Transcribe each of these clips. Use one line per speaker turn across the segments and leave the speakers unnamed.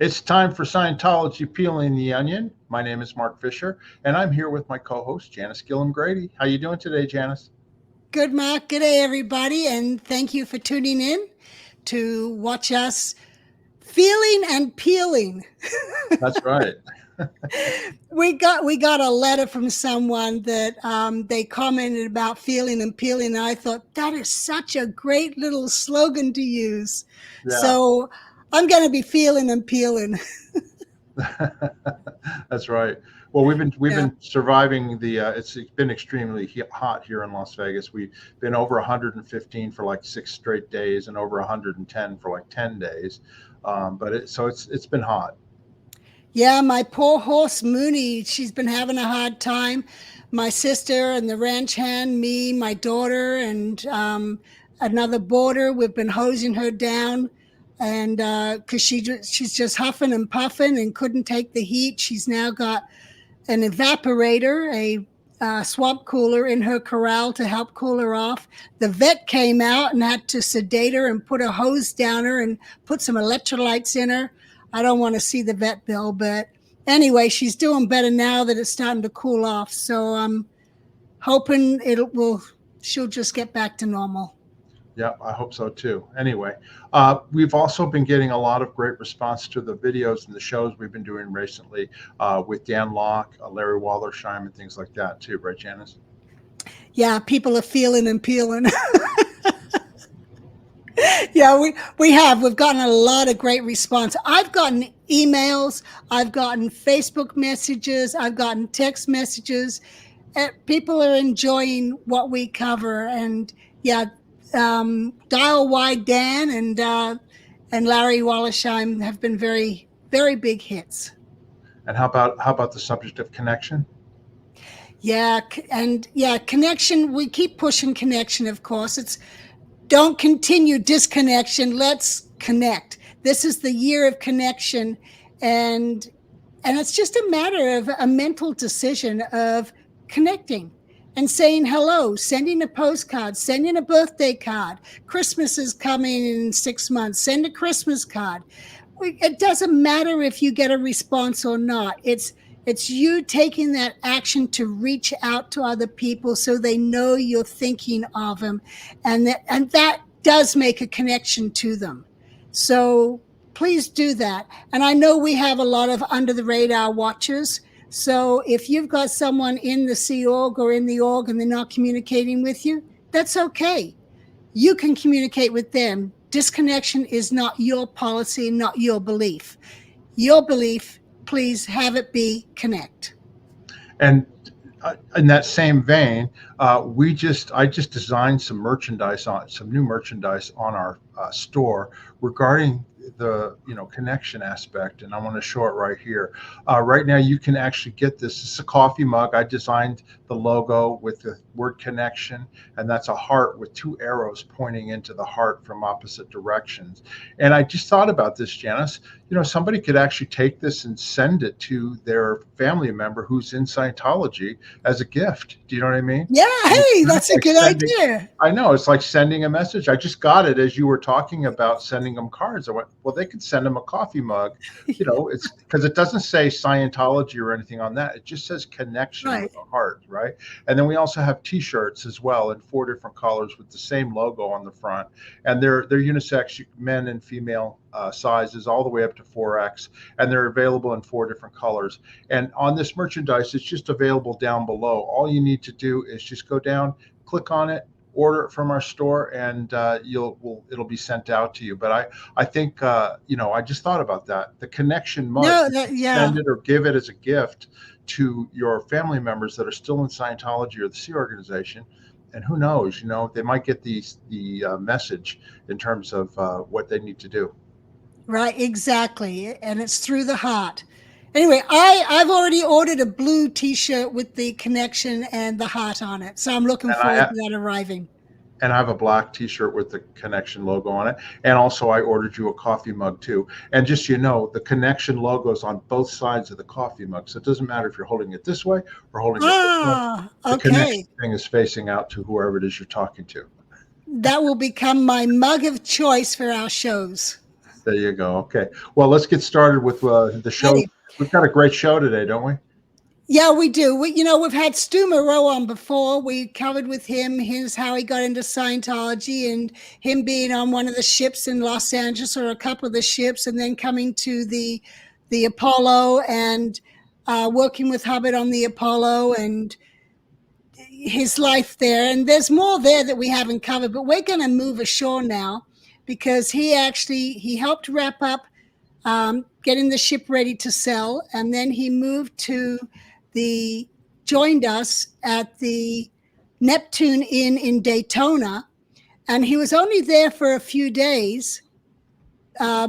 It's time for Scientology Peeling the Onion. My name is Mark Fisher, and I'm here with my co-host, Janis Gillham Grady. How you doing today, Janis?
Good, Mark. Good day, everybody, and thank you for tuning in to watch us feeling and peeling.
That's right.
We got a letter from someone that they commented about feeling and peeling, and I thought that is such a great little slogan to use.
Yeah.
So I'm going to be feeling and peeling.
That's right. Well, we've
Yeah.
been surviving the. It's been extremely hot here in Las Vegas. We've been over 115 for like 6 straight days, and over 110 for like 10 days. But it's been hot.
Yeah, my poor horse Mooney, she's been having a hard time. My sister and the ranch hand, me, my daughter, and another boarder, we've been hosing her down, and because she's just huffing and puffing and couldn't take the heat. She's now got an evaporator, a swamp cooler in her corral to help cool her off. The vet came out and had to sedate her and put a hose down her and put some electrolytes in her. I don't want to see the vet bill, but anyway, she's doing better now that it's starting to cool off. So I'm hoping she'll just get back to normal.
Yeah, I hope so too. Anyway, we've also been getting a lot of great response to the videos and the shows we've been doing recently with Dan Locke, Larry Wallersheim, and things like that too, right, Janis?
Yeah, people are feeling and peeling. Yeah, we've gotten a lot of great response. I've gotten emails, I've gotten Facebook messages, I've gotten text messages. People are enjoying what we cover, and yeah, Dial Wide Dan and Larry Wallersheim have been very, very big hits.
And how about the subject of connection?
Yeah, connection. We keep pushing connection. Of course, it's. Don't continue disconnection. Let's connect. This is the year of connection. And it's just a matter of a mental decision of connecting and saying hello, sending a postcard, sending a birthday card. Christmas is coming in 6 months. Send a Christmas card. It doesn't matter if you get a response or not. It's you taking that action to reach out to other people so they know you're thinking of them, and that does make a connection to them. So please do that. And I know we have a lot of under the radar watchers. So if you've got someone in the Sea Org or in the org and they're not communicating with you, that's okay. You can communicate with them. Disconnection is not your policy, not your belief. Your belief, please have it be connect.
And in that same vein, I just designed some new merchandise on our store regarding the connection aspect, and I want to show it right here. Right now, you can actually get this. It's a coffee mug. I designed the logo with the word connection, and that's a heart with 2 arrows pointing into the heart from opposite directions. And I just thought about this, Janis. Somebody could actually take this and send it to their family member who's in Scientology as a gift. Do you know what I mean?
Yeah, hey, that's a good idea.
I know, it's like sending a message. I just got it as you were talking about sending them cards. I went, well, they could send them a coffee mug. It's because it doesn't say Scientology or anything on that. It just says connection with a heart, right? And then we also have T-shirts as well in 4 different colors with the same logo on the front, and they're unisex, men and female sizes, all the way up to 4X, and they're available in 4 different colors. And on this merchandise, it's just available down below. All you need to do is just go down, click on it, order it from our store, and it'll be sent out to you. But I think I just thought about that. The connection mug, send it or give it as a gift to your family members that are still in Scientology or the Sea organization. And who knows, they might get the message in terms of what they need to do.
Right, exactly. And it's through the heart. Anyway, I've already ordered a blue T-shirt with the connection and the heart on it. So I'm looking forward to that arriving.
And I have a black T-shirt with the connection logo on it. And also I ordered you a coffee mug too. And just the connection logo is on both sides of the coffee mug. So it doesn't matter if you're holding it this way or holding it this way. The connection thing is facing out to whoever it is you're talking to.
That will become my mug of choice for our shows.
There you go. Okay. Well, let's get started with the show.
Ready.
We've got a great show today, don't we?
Yeah, we do. We've had Stu Moreau on before. We covered with him how he got into Scientology and him being on one of the ships in Los Angeles, or a couple of the ships, and then coming to the Apollo and working with Hubbard on the Apollo and his life there. And there's more there that we haven't covered, but we're going to move ashore now because he helped wrap up getting the ship ready to sell, and then he moved to joined us at the Neptune Inn in Daytona, and he was only there for a few days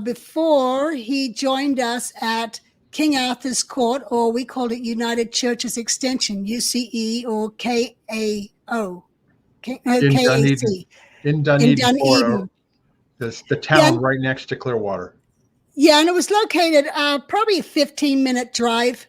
before he joined us at King Arthur's Court, or we called it United Churches Extension, UCE or KAO.
In Dunedin, Florida. The town right next to Clearwater.
Yeah, and it was located probably a 15-minute drive.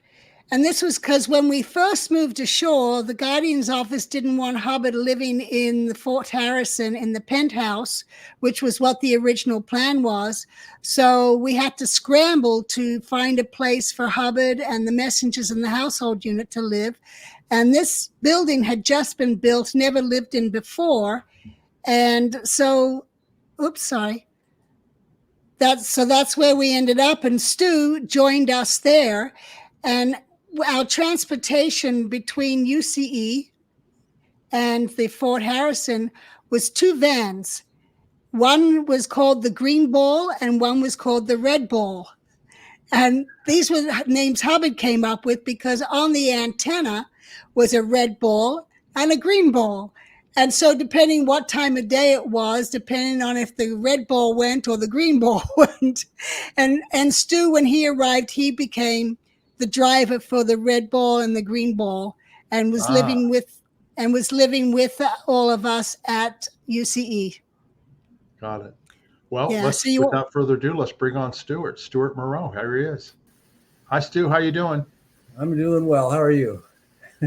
And this was because when we first moved ashore, the Guardian's office didn't want Hubbard living in the Fort Harrison in the penthouse, which was what the original plan was. So we had to scramble to find a place for Hubbard and the messengers in the household unit to live. And this building had just been built, never lived in before. And so, that's where we ended up. And Stu joined us there. And our transportation between UCE and the Fort Harrison was two vans. One was called the Green Ball and one was called the Red Ball. And these were names Hubbard came up with because on the antenna was a red ball and a green ball. And so depending what time of day it was, depending on if the red ball went or the green ball went. And Stu, when he arrived, he became the driver for the red ball and the green ball, and was living with all of us at UCE.
Got it. Well, without further ado, let's bring on Stuart Moreau. Here he is. Hi, Stu. How you doing?
I'm doing well. How are you?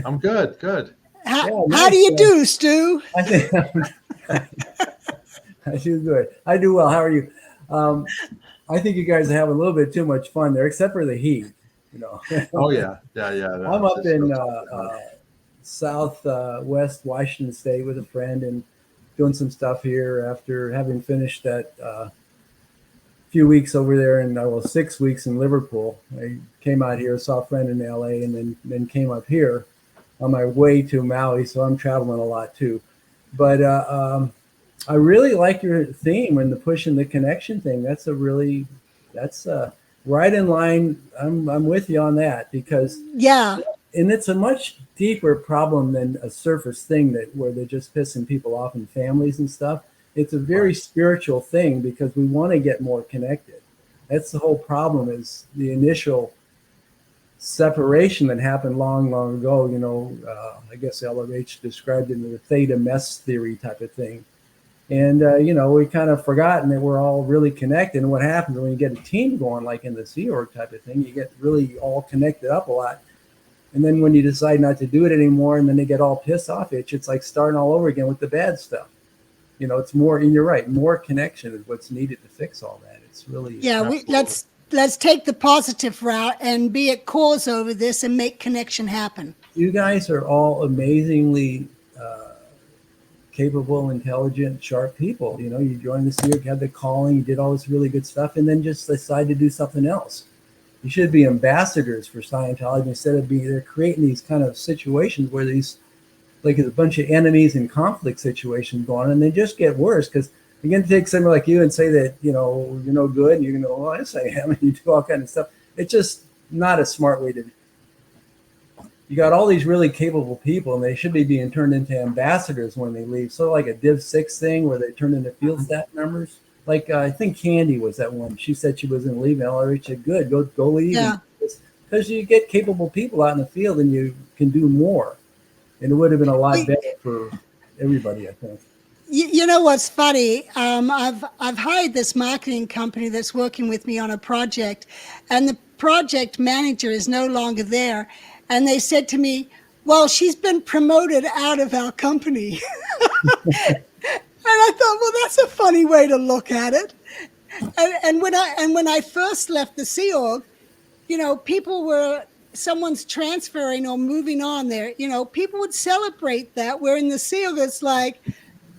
I'm good. Good.
How do you do, Stu?
I think I do good. I do well. How are you? I think you guys are having a little bit too much fun there, except for the heat.
Oh yeah.
I'm up in southwest Washington State with a friend and doing some stuff here after having finished that few weeks over there in 6 weeks in Liverpool. I came out here, saw a friend in LA, and then came up here on my way to Maui. So I'm traveling a lot too. But I really like your theme and the push and the connection thing. That's right in line. I'm with you on that because and it's a much deeper problem than a surface thing where they're just pissing people off in families and stuff. It's a very spiritual thing because we want to get more connected. That's the whole problem, is the initial separation that happened long ago. I guess LRH described it in the theta mess theory type of thing. And, we kind of forgotten that we're all really connected. And what happens when you get a team going, like in the Sea Org type of thing, you get really all connected up a lot. And then when you decide not to do it anymore, and then they get all pissed off at you, it's like starting all over again with the bad stuff. It's more, and you're right, more connection is what's needed to fix all that. It's really
let's take the positive route and be at cause over this and make connection happen.
You guys are all amazingly capable, intelligent, sharp people. You joined the Sea Org, had the calling, you did all this really good stuff, and then just decide to do something else. You should be ambassadors for Scientology instead of they're creating these kind of situations where these, like a bunch of enemies and conflict situations going on, and they just get worse because you're going to take someone like you and say that, you're no good, and you're going to go, well, yes, I am, and you do all kind of stuff. It's just not a smart way to. You got all these really capable people, and they should be being turned into ambassadors when they leave. So like a Div 6 thing where they turn into field staff members. Like I think Candy was that one. She said she was going to leave, and LRH said, good, go leave.
Yeah.
Because you get capable people out in the field, and you can do more. And it would have been a lot better for everybody, I think.
You know what's funny? I've hired this marketing company that's working with me on a project, and the project manager is no longer there. And they said to me, well, she's been promoted out of our company. And I thought, well, that's a funny way to look at it. And when I first left the Sea Org, someone's transferring or moving on there, people would celebrate that. Where in the Sea Org, it's like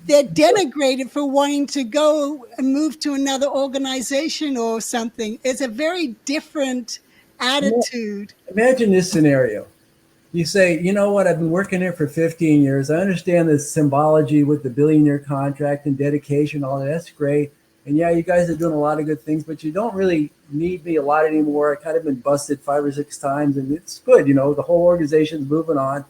they're denigrated for wanting to go and move to another organization or something. It's a very different attitude.
Imagine this scenario. You say, you know what, I've been working here for 15 years. I understand the symbology with the billionaire contract and dedication, all that. That's great. And yeah, you guys are doing a lot of good things, but you don't really need me a lot anymore. I kind of been busted 5 or 6 times, and it's good. The whole organization's moving on,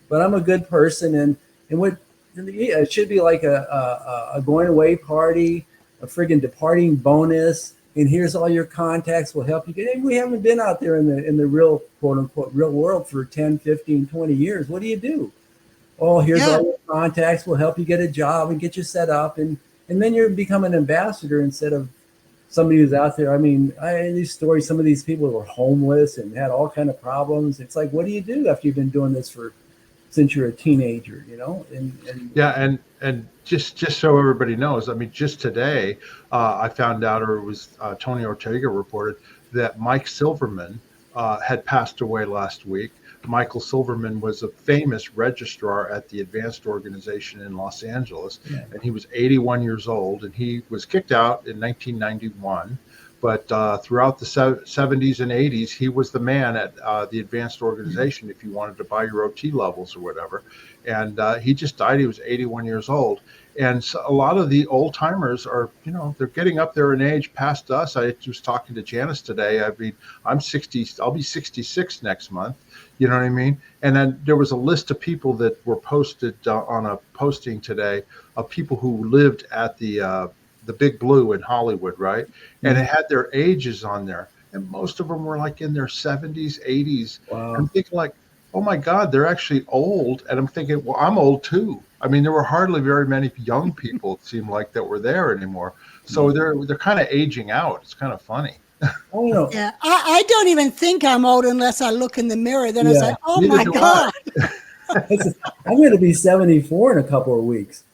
but I'm a good person. And it should be like a going away party, a friggin' departing bonus. And here's all your contacts will help you get in. We haven't been out there in the real, quote unquote, real world for 10, 15, 20 years. What do you do? Oh, here's all your contacts will help you get a job and get you set up. And then you become an ambassador instead of somebody who's out there. I mean, these stories, some of these people were homeless and had all kind of problems. It's like, what do you do after you've been doing this since you're a teenager,
And just so everybody knows, I mean, just today, I found out, or it was Tony Ortega reported, that Mike Silverman had passed away last week. Michael Silverman was a famous registrar at the Advanced Organization in Los Angeles, and he was 81 years old, and he was kicked out in 1991. But throughout the 70s and 80s, he was the man at the Advanced Organization if you wanted to buy your OT levels or whatever. And he just died. He was 81 years old. And so a lot of the old timers are, they're getting up there in age past us. I was talking to Janis today. I mean, I'm 60. I'll be 66 next month. You know what I mean? And then there was a list of people that were posted on a posting today of people who lived at the Big Blue in Hollywood, right? And it had their ages on there, and most of them were like in their 70s, 80s.
Wow.
I'm thinking like, oh my God, they're actually old. And I'm thinking, well, I'm old too. I mean, there were hardly very many young people, it seemed like, that were there anymore. So they're kind of aging out. It's kind of funny.
Oh no.
Yeah, I don't even think I'm old unless I look in the mirror. Then I was like, oh my God.
I'm going to be 74 in a couple of weeks.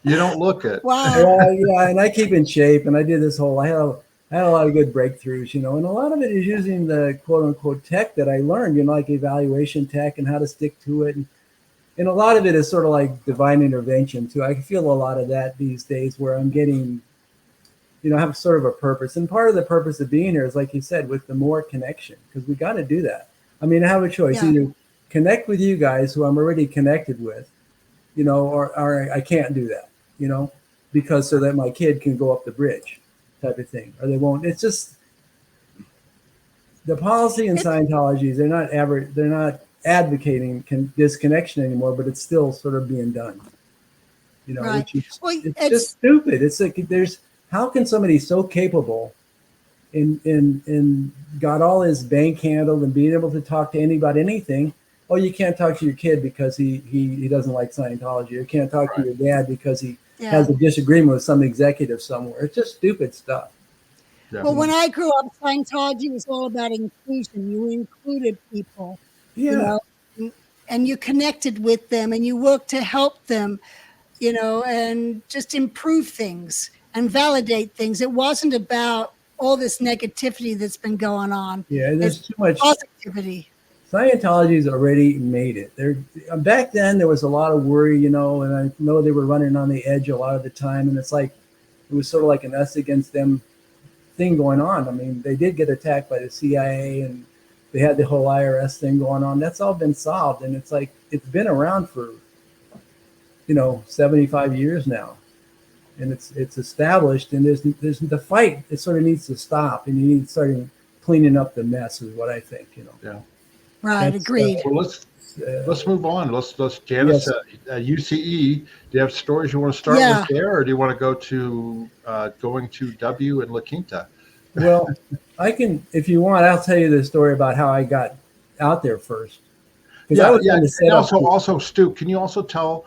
You don't look it.
Wow.
Yeah, and I keep in shape, and I did this whole. I had a lot of good breakthroughs, and a lot of it is using the quote unquote tech that I learned, like evaluation tech and how to stick to it, and a lot of it is sort of like divine intervention too. I feel a lot of that these days, where I'm getting, have sort of a purpose, and part of the purpose of being here is, like you said, with the more connection, because we got to do that. I mean, I have a choice: either connect with you guys who I'm already connected with, or I can't do that. Because so that my kid can go up the bridge type of thing, or they won't. It's just the policy in Scientology is they're not advocating disconnection anymore, but it's still sort of being done.
Right.
It's just stupid. It's like how can somebody so capable and got all his bank handled and being able to talk to anybody, anything. Oh, you can't talk to your kid because he doesn't like Scientology. You can't talk to your dad because he has a disagreement with some executive somewhere. It's just stupid stuff.
Yeah.
Well, when I grew up, Scientology was all about inclusion. You included people, and you connected with them, and you worked to help them, and just improve things and validate things. It wasn't about all this negativity that's been going on.
Yeah, there's too much
positivity.
Scientology's already made it. Back then, there was a lot of worry, and I know they were running on the edge a lot of the time. And it's like, it was sort of like an us against them thing going on. I mean, they did get attacked by the CIA, and they had the whole IRS thing going on. That's all been solved. And it's like, it's been around for, 75 years now. And it's established, and there's the fight. It sort of needs to stop, and you need to start cleaning up the mess is what I think,
Yeah.
Right, agreed.
Well, let's move on. Let's Janis, UCE. Do you have stories you want to start with there, or do you want to go to going to W and La Quinta?
Well, I can, if you want. I'll tell you the story about how I got out there first.
Also, Stu, can you also tell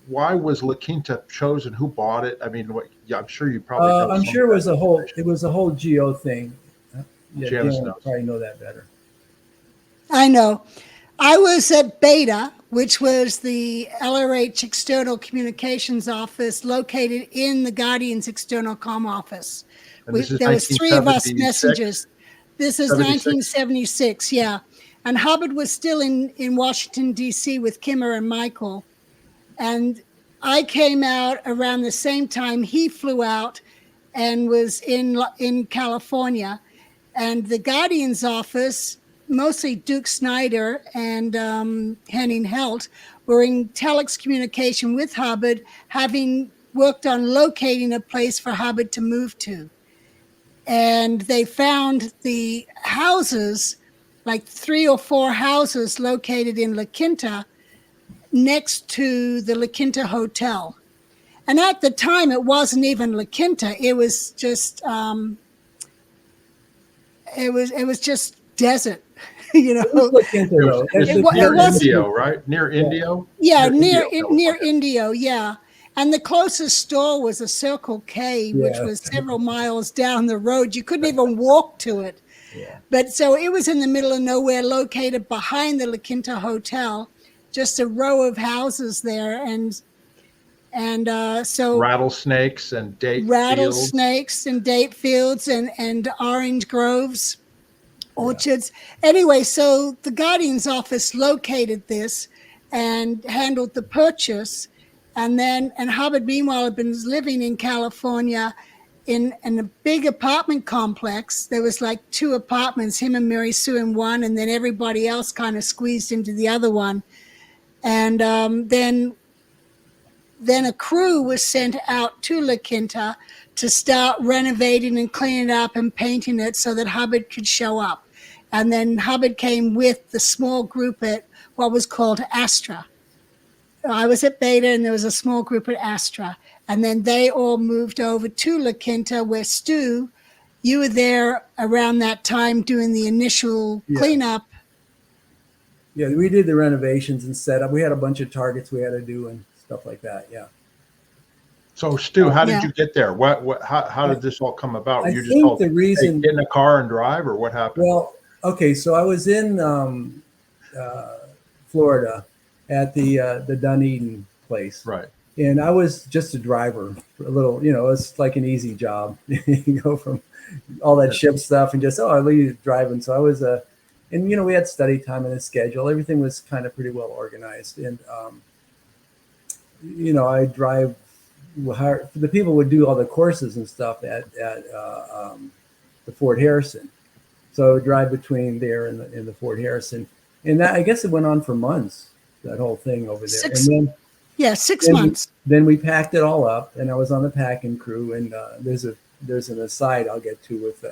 why was La Quinta chosen? Who bought it? I mean, I'm sure you probably know.
I'm sure it was a whole geo thing.
Janis knows.
Probably know that better.
I know. I was at Beta, which was the LRH External Communications Office located in the Guardian's External Com Office. There was 3 of us messengers. This is 1976, yeah. And Hubbard was still in Washington, D.C. with Kimmer and Michael. And I came out around the same time he flew out and was in California. And the Guardian's office, mostly Duke Snyder and Henning Helt, were in telex communication with Hubbard, having worked on locating a place for Hubbard to move to. And they found the houses, like 3 or 4 houses located in La Quinta, next to the La Quinta Hotel. And at the time, it wasn't even La Quinta. It was just, it was just desert, you know.
It was near Indio, right? Near Indio?
Yeah, near Indio, yeah. And the closest store was a Circle K, which was several miles down the road. You couldn't even walk to it. Yeah. But so it was in the middle of nowhere, located behind the La Quinta Hotel, just a row of houses there. And so
rattlesnakes and date
fields and orange groves, orchards. Anyway, so the Guardian's office located this and handled the purchase. And Hubbard, meanwhile, had been living in California in a big apartment complex. There was like 2 apartments, him and Mary Sue in one, and then everybody else kind of squeezed into the other one. And then a crew was sent out to La Quinta to start renovating and cleaning it up and painting it so that Hubbard could show up. And then Hubbard came with the small group at what was called Astra. I was at Beta, and there was a small group at Astra. And then they all moved over to La Quinta, where Stu, you were there around that time doing the initial cleanup.
Yeah, we did the renovations and setup. We had a bunch of targets we had to do and stuff like that, yeah.
So, Stu, how did you get there? How did this all come about?
I think the reason,
get in a car and drive, or what happened?
Well, okay, so I was in Florida at the Dunedin place.
Right.
And I was just a driver, a little, it's like an easy job. You go from all that ship stuff and just, I leave driving. So I was and we had study time in the schedule. Everything was kind of pretty well organized. And, I drive, the people would do all the courses and stuff at the Fort Harrison. So I would drive between there and the Fort Harrison. And that, I guess it went on for months, that whole thing over there.
6 months.
Then we packed it all up, and I was on the packing crew. And there's an aside I'll get to with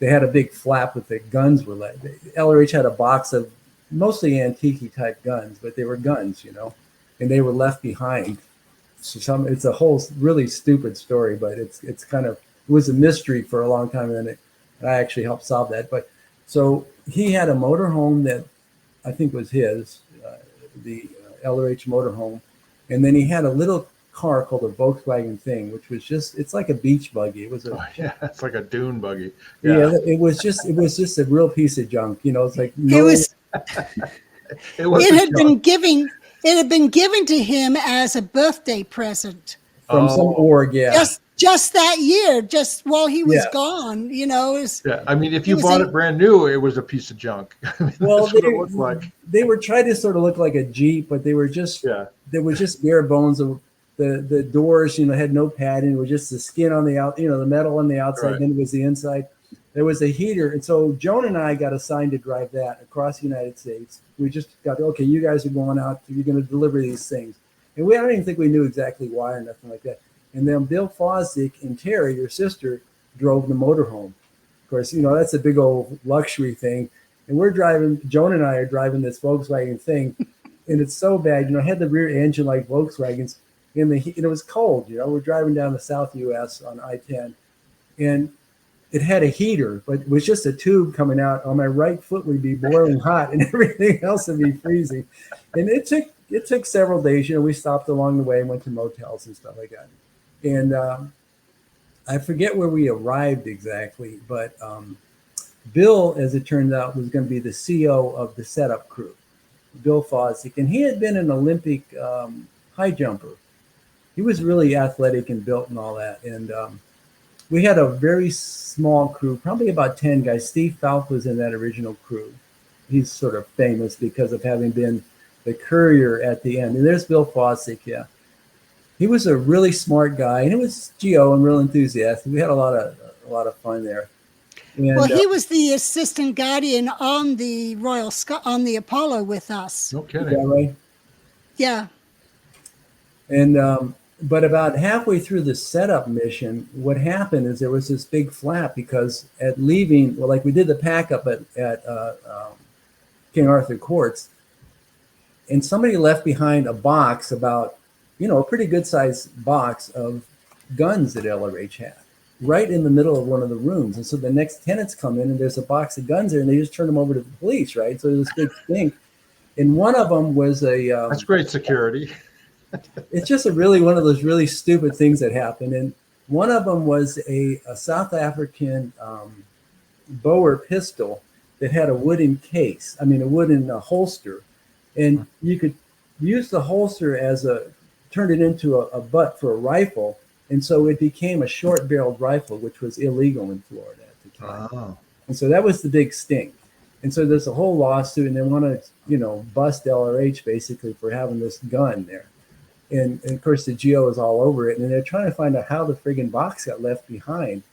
they had a big flap with the guns were let. LRH had a box of mostly antique type guns, but they were guns, and they were left behind. So it's a whole really stupid story, but it's kind of, it was a mystery for a long time, and then I actually helped solve that. But so he had a motorhome that I think was his, the LRH motorhome. And then he had a little car called a Volkswagen Thing, which was just, it's like a beach buggy. It was
it's like a dune buggy.
Yeah, it was just a real piece of junk. It's like
it had been given to him as a birthday present
from some org. Yeah.
Just that year, just while he was gone,
I mean, if you bought it brand new, it was a piece of junk.
Well, that's what it looked like. They were trying to sort of look like a Jeep, but they were just there was just bare bones. Of the doors, had no padding. It was just the skin on the out, the metal on the outside. Right. Then it was the inside. There was a heater, and so Joan and I got assigned to drive that across the United States. We just got, okay, you guys are going out. You're going to deliver these things, and I don't even think we knew exactly why or nothing like that. And then Bill Fosdick and Terry, your sister, drove the motorhome. Of course, that's a big old luxury thing. And we're driving, Joan and I are driving this Volkswagen Thing, and it's so bad. It had the rear engine like Volkswagens, and it was cold. We're driving down the South U.S. on I-10, and it had a heater, but it was just a tube coming out. On my right foot would be boiling hot, and everything else would be freezing. And it took several days. We stopped along the way and went to motels and stuff like that. And I forget where we arrived exactly, but Bill, as it turns out, was going to be the CO of the setup crew. Bill Fosdick, and he had been an Olympic high jumper. He was really athletic and built and all that. And we had a very small crew, probably about 10 guys. Steve Falk was in that original crew. He's sort of famous because of having been the courier at the end. And there's Bill Fosdick, yeah. He was a really smart guy, and it was Geo and real enthusiastic. We had a lot of fun there. And,
well, he was the assistant guardian on the on the Apollo with us.
No kidding.
Is that right?
Yeah.
And but about halfway through the setup mission, what happened is there was this big flap because at leaving, well, like we did the pack up at King Arthur Courts, and somebody left behind a box about, a pretty good sized box of guns that LRH had right in the middle of one of the rooms. And so the next tenants come in and there's a box of guns there and they just turn them over to the police, right? So there's this big thing. And one of them was
that's great security.
It's just one of those really stupid things that happened. And one of them was a South African Boer pistol that had a wooden case. I mean, a wooden holster. And you could use the holster turn it into a butt for a rifle. And so it became a short-barreled rifle, which was illegal in Florida at the time.
Oh.
And so that was the big stink. And so there's a whole lawsuit, and they want to, bust LRH basically for having this gun there. And of course, the GO is all over it, and they're trying to find out how the friggin' box got left behind.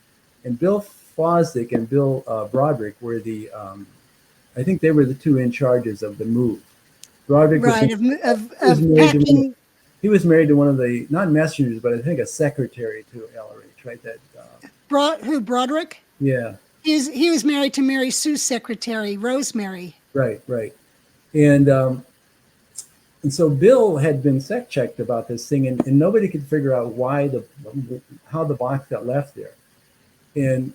And Bill Fosdick and Bill Broderick were I think they were the two in charges of the move. Broderick
packing.
He was married to one of the, not messengers, but I think a secretary to LRH, right?
Who, Broderick?
Yeah.
He was married to Mary Sue's secretary, Rosemary.
Right. And so Bill had been sec checked about this thing, and nobody could figure out how the box got left there. And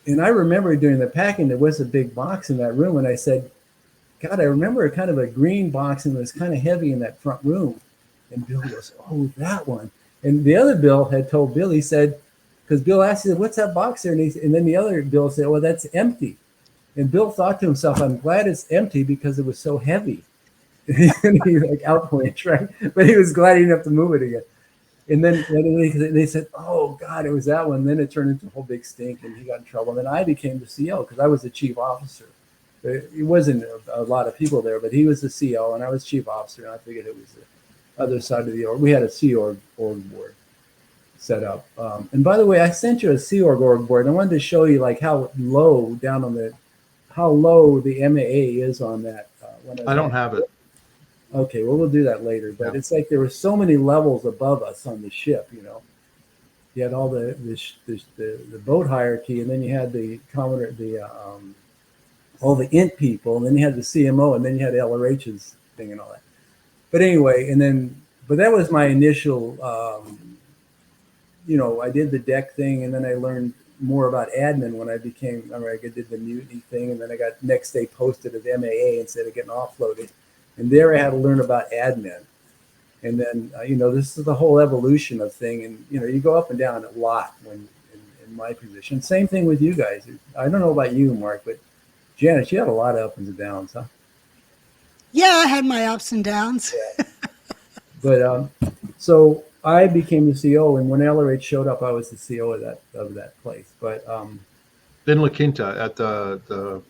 I remember during the packing, there was a big box in that room, and I said, God, I remember kind of a green box, and it was kind of heavy in that front room. And Bill goes, oh, that one. And the other Bill had told Bill, he said, because Bill asked, he said, what's that box there? And then the other Bill said, well, that's empty. And Bill thought to himself, I'm glad it's empty because it was so heavy. And he outpoints, right? But he was glad he didn't have to move it again. And then they said, oh, God, it was that one. Then it turned into a whole big stink, and he got in trouble. And then I became the CO because I was the chief officer. It wasn't a lot of people there, but he was the CO, and I was chief officer, and I figured it was the other side of the org. We had a Sea Org board set up. And by the way, I sent you a Sea Org board, and I wanted to show you how low the MAA is on that.
I don't have it.
Okay, well, we'll do that later. But It's like there were so many levels above us on the ship, You had all the boat hierarchy, and then you had the commodore, all the int people, and then you had the CMO, and then you had LRH's thing and all that. But anyway, but that was my initial, I did the deck thing, and then I learned more about admin when I did the mutiny thing, and then I got next day posted as MAA instead of getting offloaded. And there I had to learn about admin. And then, this is the whole evolution of thing. And, you go up and down a lot when in my position. Same thing with you guys. I don't know about you, Mark, but Janis, you had a lot of ups and downs, huh?
Yeah, I had my ups and downs.
Yeah. But so I became the CO, and when LRH showed up, I was the CO of that place. But
in La Quinta at the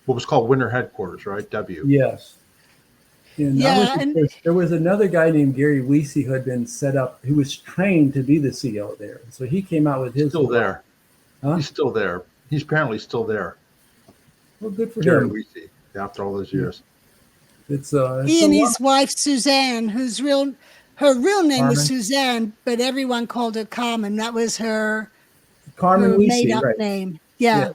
what was called Winter Headquarters, right? W.
Yes. And there was another guy named Gary Weesey who had been set up, who was trained to be the CO there. So he came out with his.
Still there. Huh? He's still there. He's apparently still there.
Well, good for
Gary
him.
Weesey, after all those years.
It's
he and his wife Suzanne, her real name
Carmen.
was Suzanne, but everyone called her Carmen. That was her
Weesey,
made-up name. Yeah.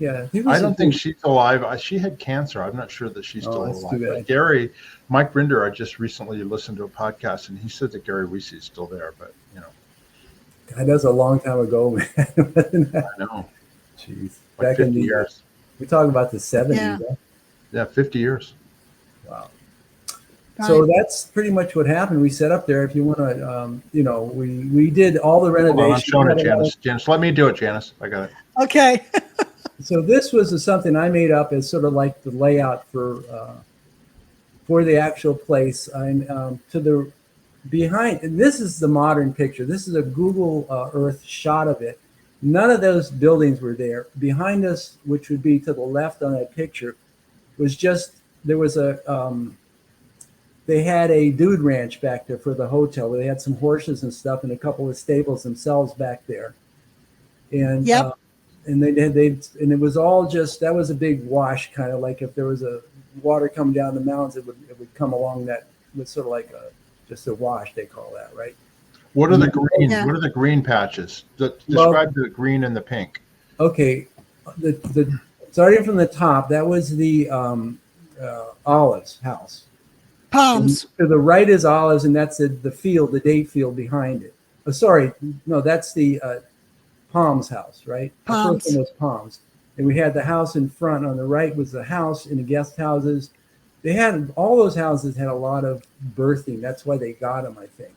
I don't think she's alive. She had cancer. I'm not sure that she's still alive. But Gary, Mike Brinder, I just recently listened to a podcast, and he said that Gary Weesey is still there. But
God, that was a long time ago, man.
I know.
Jeez,
like 50 years.
We're talking about the 70s.
Yeah.
Huh?
Yeah, 50 years.
Wow. So that's pretty much what happened. We set up there. If you want to, we did all the renovations.
I'm showing it, Janis. Janis, let me do it, Janis. I got it.
Okay.
So this was something I made up as sort of like the layout for for the actual place. And to the behind, and this is the modern picture. This is a Google Earth shot of it. None of those buildings were there. Behind us, which would be to the left on that picture, was just, there was they had a dude ranch back there for the hotel. They had some horses and stuff and a couple of stables themselves back there. And and and it was all just, that was a big wash, kind of like if there was a water coming down the mountains, it would come along that, was sort of like just a wash, they call that, right?
What are the green? What are the green patches? Describe the green and the pink.
Okay, the starting from the top, that was the Olives house.
Palms.
And to the right is Olives, and that's the field, the date field behind it. Oh, sorry, no, that's the Palms house, right?
Palms.
The first one was Palms, and we had the house in front. On the right was the house and the guest houses. They had, all those houses had a lot of birthing. That's why they got them, I think.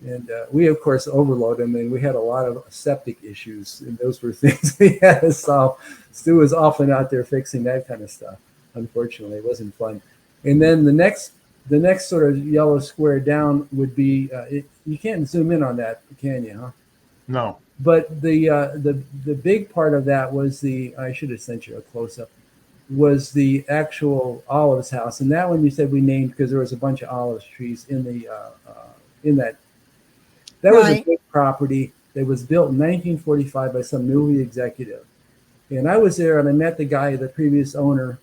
And we, of course, overloaded them, and we had a lot of septic issues, and those were things we had to solve. Stu was often out there fixing that kind of stuff. Unfortunately, it wasn't fun. And then the next sort of yellow square down would be, you can't zoom in on that, can you, huh?
No.
But the big part of that was I should have sent you a close-up, was the actual Olives house. And that one you said we named because there was a bunch of olive trees in that. That was a big property that was built in 1945 by some movie executive. And I was there and I met the guy, the previous owner.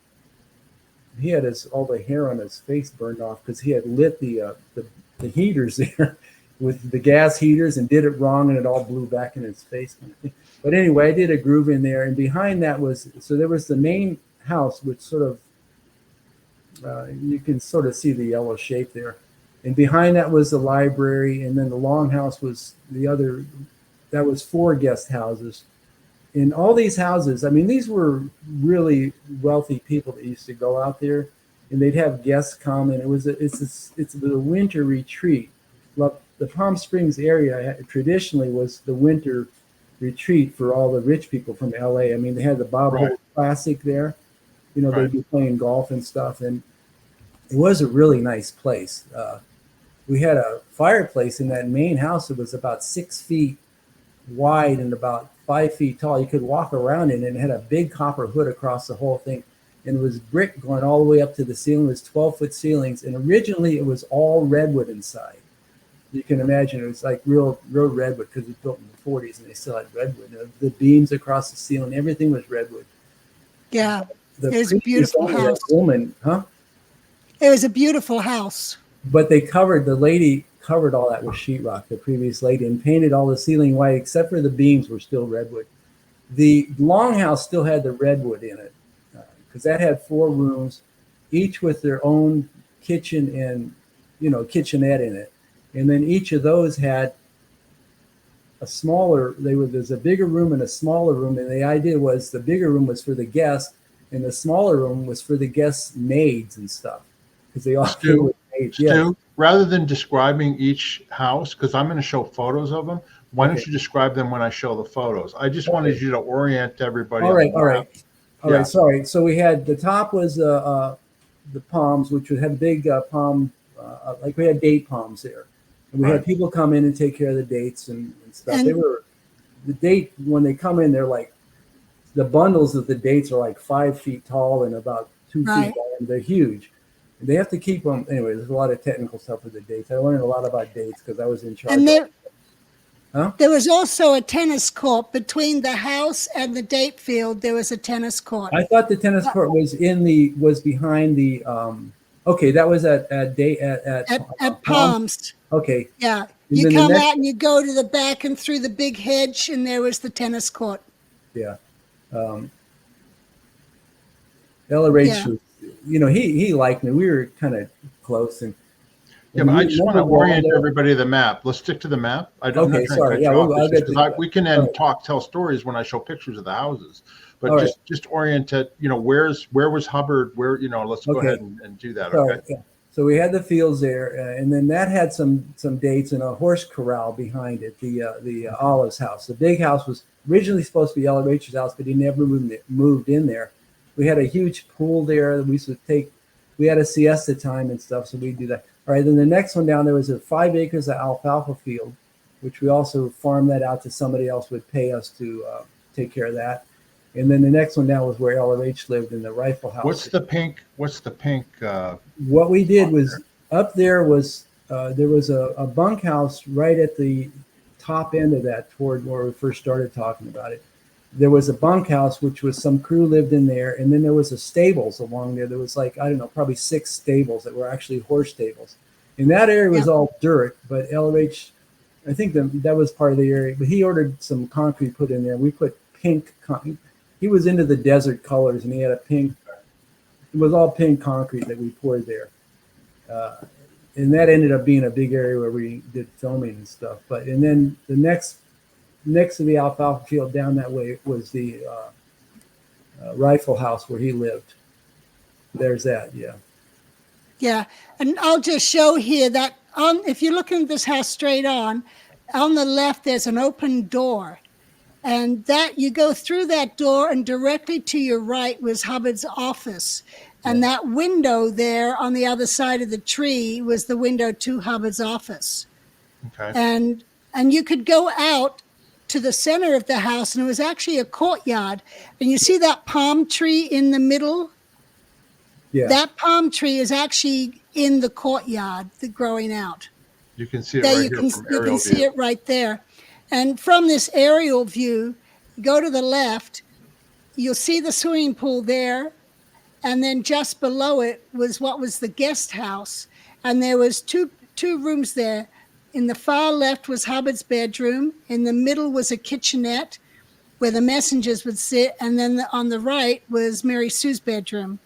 He had all the hair on his face burned off because he had lit the heaters there with the gas heaters and did it wrong, and it all blew back in his face. But anyway, I did a groove in there, and behind that was, so there was the main house, which sort of, you can sort of see the yellow shape there. And behind that was the library, and then the longhouse was the other, that was 4 guest houses. In all these houses, I mean, these were really wealthy people that used to go out there, and they'd have guests come, and it's a winter retreat. The Palm Springs area traditionally was the winter retreat for all the rich people from LA. I mean, they had the Bob Hope Classic there. You know, they'd be playing golf and stuff, and it was a really nice place. We had a fireplace in that main house that was about 6 feet wide and about 5 feet tall. You could walk around in it, and it had a big copper hood across the whole thing. And it was brick going all the way up to the ceiling. It was 12-foot ceilings. And originally it was all redwood inside. You can imagine it was like real redwood because it was built in the 40s and they still had redwood. The beams across the ceiling, everything was redwood.
Yeah, it was a beautiful house.
Woman, huh?
It was a beautiful house.
But the lady covered all that with sheetrock, the previous lady, and painted all the ceiling white, except for the beams were still redwood. The longhouse still had the redwood in it because that had 4 rooms, each with their own kitchen and, kitchenette in it. And then each of those had there's a bigger room and a smaller room. And the idea was the bigger room was for the guests and the smaller room was for the guests' maids and stuff. Because they all
Stu, rather than describing each house, because I'm going to show photos of them, why don't you describe them when I show the photos? I just wanted you to orient everybody.
All right. Sorry. So we had, the top was the palms, which would have big palm, like we had date palms there. And we had people come in and take care of the dates and stuff. When they come in, they're like, the bundles of the dates are like 5 feet tall and about 2 feet long. They're huge. They have to keep them. Anyway, there's a lot of technical stuff with the dates. I learned a lot about dates because I was in charge.
And there was also a tennis court between the house and the date field. There was a tennis court.
I thought the tennis court was behind the. Okay, that was at
Palms.
Okay.
Yeah, you come out and you go to the back and through the big hedge, and there was the tennis court.
Yeah. Ella Rach was, he liked me. We were kind of close, and
but I just want to orient everybody to the map. Let's stick to the map.
Sorry.
We can then tell stories when I show pictures of the houses. But just orient it. Where was Hubbard? Let's go ahead and do that. Okay.
Yeah. So we had the fields there, and then that had some dates and a horse corral behind it. The Olives house. The big house was originally supposed to be Ella Rach's house, but he never moved in there. We had a huge pool there that we used to take we had a siesta time and stuff, so we do that. All right, then the next one down, there was a 5 acres of alfalfa field, which we also farmed that out to somebody else would pay us to take care of that. And then the next one down was where LRH lived in the rifle house.
What's the pink?
What we did was up there was there was a bunkhouse right at the top end of that toward where we first started talking about it. There was a bunkhouse, which was some crew lived in there. And then there was a stables along there. There was like, I don't know, probably 6 stables that were actually horse stables. And that area was all dirt, but LRH, I think that was part of the area. But he ordered some concrete put in there. We put pink concrete. He was into the desert colors, and he had a pink. It was all pink concrete that we poured there, and that ended up being a big area where we did filming and stuff. And then the next to the alfalfa field down that way was the rifle house where he lived. There's that, yeah.
Yeah, and I'll just show here that if you're looking at this house straight on the left there's an open door. And that you go through that door, and directly to your right was Hubbard's office. And that window there on the other side of the tree was the window to Hubbard's office.
Okay.
And you could go out to the center of the house, and it was actually a courtyard. And you see that palm tree in the middle?
Yeah.
That palm tree is actually in the courtyard, growing out.
You can see it right here from aerial view. You can
see it right there. And from this aerial view, go to the left, you'll see the swimming pool there. And then just below it was what was the guest house. And there was two rooms there. In the far left was Hubbard's bedroom. In the middle was a kitchenette where the messengers would sit. And then on the right was Mary Sue's bedroom.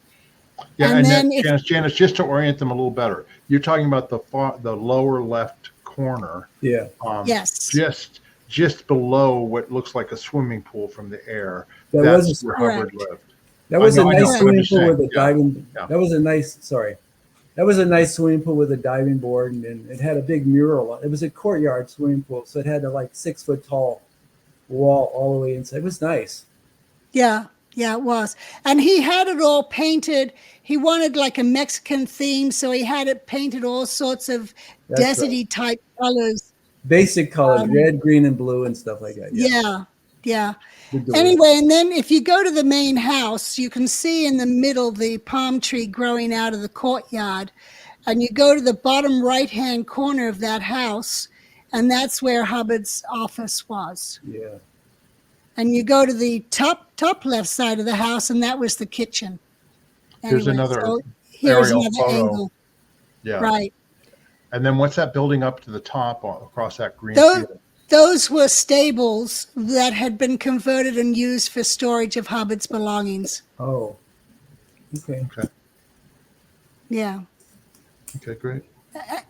Yeah, and then Janis, just to orient them a little better, you're talking about the lower left corner.
Yeah.
Yes.
Just below what looks like a swimming pool from the air.
That's
where Hubbard lived.
That was a nice swimming pool with a diving.
Yeah.
That was a nice swimming pool with a diving board, and it had a big mural. It was a courtyard swimming pool, so it had a 6 foot tall wall all the way inside. It was nice.
Yeah, it was. And he had it all painted. He wanted like a Mexican theme, so he had it painted all sorts of deserty type colors.
Basic colors, red, green, and blue and stuff like that.
Yeah. Anyway, and then if you go to the main house, you can see in the middle the palm tree growing out of the courtyard. And you go to the bottom right-hand corner of that house, and that's where Hubbard's office was.
Yeah.
And you go to the top left side of the house, and that was the kitchen.
Here's another
aerial
photo.
Angle.
Yeah.
Right.
And then what's that building up to the top across that green field?
Those were stables that had been converted and used for storage of Hubbard's belongings.
Oh, okay.
Yeah.
Okay, great.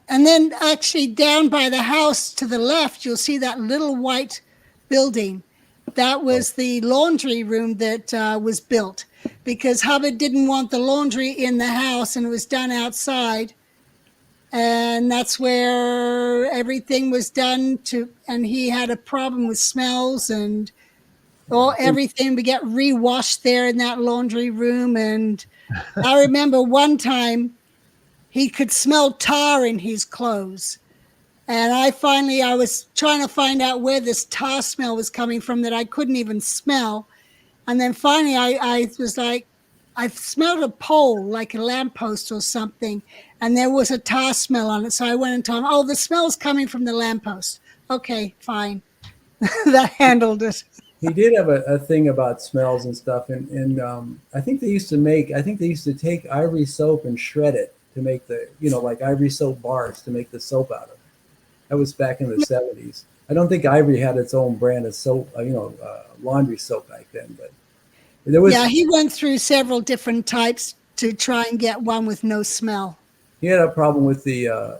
And then actually down by the house to the left, you'll see that little white building. That was the laundry room that was built because Hubbard didn't want the laundry in the house, and it was done outside. And that's where everything was done and he had a problem with smells, and everything would get re-washed there in that laundry room. And I remember one time he could smell tar in his clothes. And I was trying to find out where this tar smell was coming from that I couldn't even smell. And then finally I was like, I smelled a pole, like a lamppost or something, and there was a tar smell on it. So I went and told him, the smell's coming from the lamppost. Okay, fine. That handled it.
He did have a thing about smells and stuff. And I think they used to take ivory soap and shred it to make like ivory soap bars to make the soap out of it. That was back in the 70s. I don't think Ivory had its own brand of soap, laundry soap back then, but he
went through several different types to try and get one with no smell.
He had a problem with the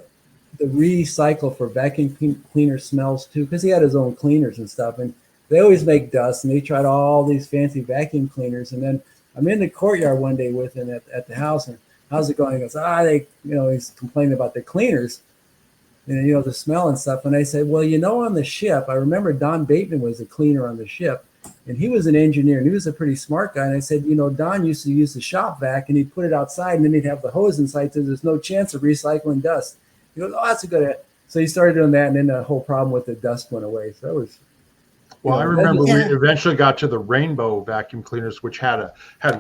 recycle for vacuum cleaner smells too, because he had his own cleaners and stuff, and they always make dust, and they tried all these fancy vacuum cleaners. And then I'm in the courtyard one day with him at the house, and how's it going? He goes, he's complaining about the cleaners and the smell and stuff. And I said, well, on the ship, I remember Don Bateman was a cleaner on the ship. And he was an engineer, and he was a pretty smart guy. And I said, Don used to use the shop vac, and he'd put it outside, and then he'd have the hose inside, so there's no chance of recycling dust. He goes, oh, that's a good idea. So he started doing that, and then the whole problem with the dust went away. So that was.
Well, I remember we eventually got to the rainbow vacuum cleaners, which had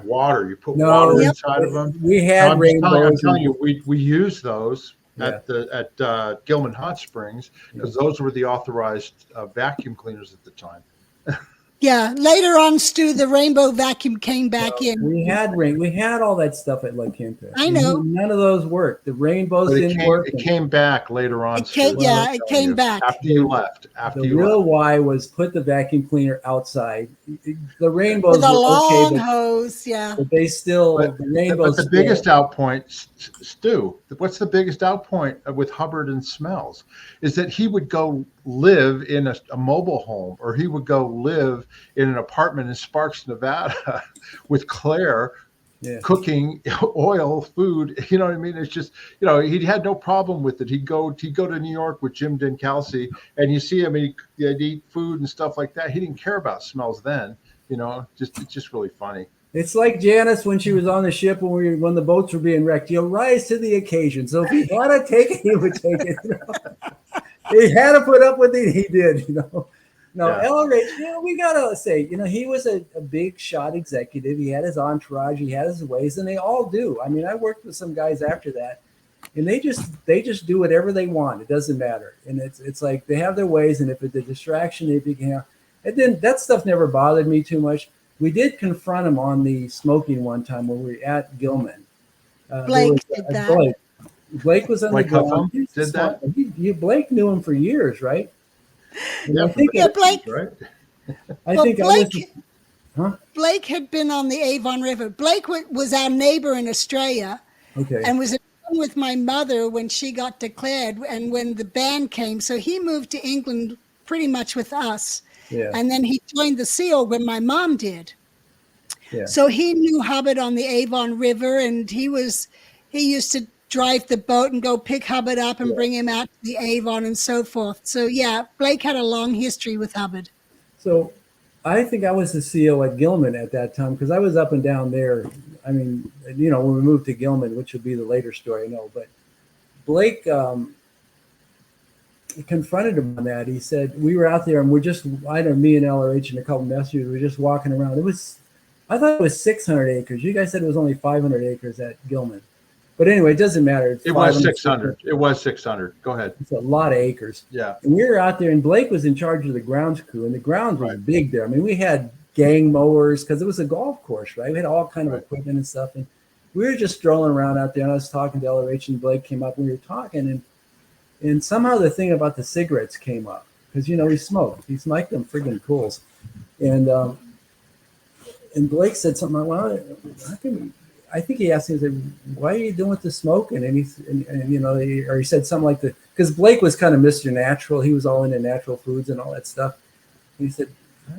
water. You put water inside of them.
We had rainbows.
I'm telling you, we used those at Gillham Hot Springs because those were the authorized vacuum cleaners at the time.
Yeah, later on, Stu, the rainbow vacuum came back in.
We had all that stuff at Lake Quinta.
I know.
None of those worked. The rainbows didn't work.
It came back later on.
It came back.
After you left.
The real why was put the vacuum cleaner outside. The rainbows
with a long hose,
But they still, the rainbows.
But the biggest outpoint, Stu, what's the biggest outpoint with Hubbard and Smells is that he would go live in a mobile home, or he would go live in an apartment in Sparks, Nevada with Claire cooking oil, food. You know what I mean? It's just, he had no problem with it. He'd go to New York with Jim Dinkelsey, and you see him, he'd eat food and stuff like that. He didn't care about Smells then, it's just really funny.
It's like Janis when she was on the ship when the boats were being wrecked. He'll rise to the occasion. So if he had to take it, he would take it. He had to put up with it. He did, No, LRH, we got to say, he was a big shot executive. He had his entourage. He had his ways, and they all do. I mean, I worked with some guys after that, and they just do whatever they want. It doesn't matter. And it's like they have their ways, and if it's a distraction, and then that stuff never bothered me too much. We did confront him on the smoking one time when we were at Gillman.
Blake did that.
Blake was on the ground.
Did that?
Blake knew him for years, right?
Yeah,
Blake.
Right.
Blake had been on the Avon River. Blake was our neighbor in Australia, and was with my mother when she got declared, and when the band came. So he moved to England pretty much with us.
Yeah.
And then he joined the SEAL when my mom did.
Yeah.
So he knew Hubbard on the Avon River, and he used to drive the boat and go pick Hubbard up and bring him out to the Avon and so forth. So Blake had a long history with Hubbard.
So I think I was the SEAL at Gillman at that time because I was up and down there. I mean, when we moved to Gillman, which would be the later story, but Blake confronted him on that. He said, we were out there and me and LRH and a couple messengers were just walking around. I thought it was 600 acres. You guys said it was only 500 acres at Gillman. But anyway, it doesn't matter.
It was 600. It was 600. Go ahead.
It's a lot of acres.
Yeah.
And we were out there, and Blake was in charge of the grounds crew, and the grounds was big there. I mean, we had gang mowers because it was a golf course, right? We had all kind of equipment and stuff. And we were just strolling around out there, and I was talking to LRH, and Blake came up, and we were talking, and somehow the thing about the cigarettes came up because, he smoked. He smoked them friggin' cools. And Blake said something like, well, I think he asked me, he said, why are you doing with the smoking? And he said something like because Blake was kind of Mr. Natural. He was all into natural foods and all that stuff. And he said,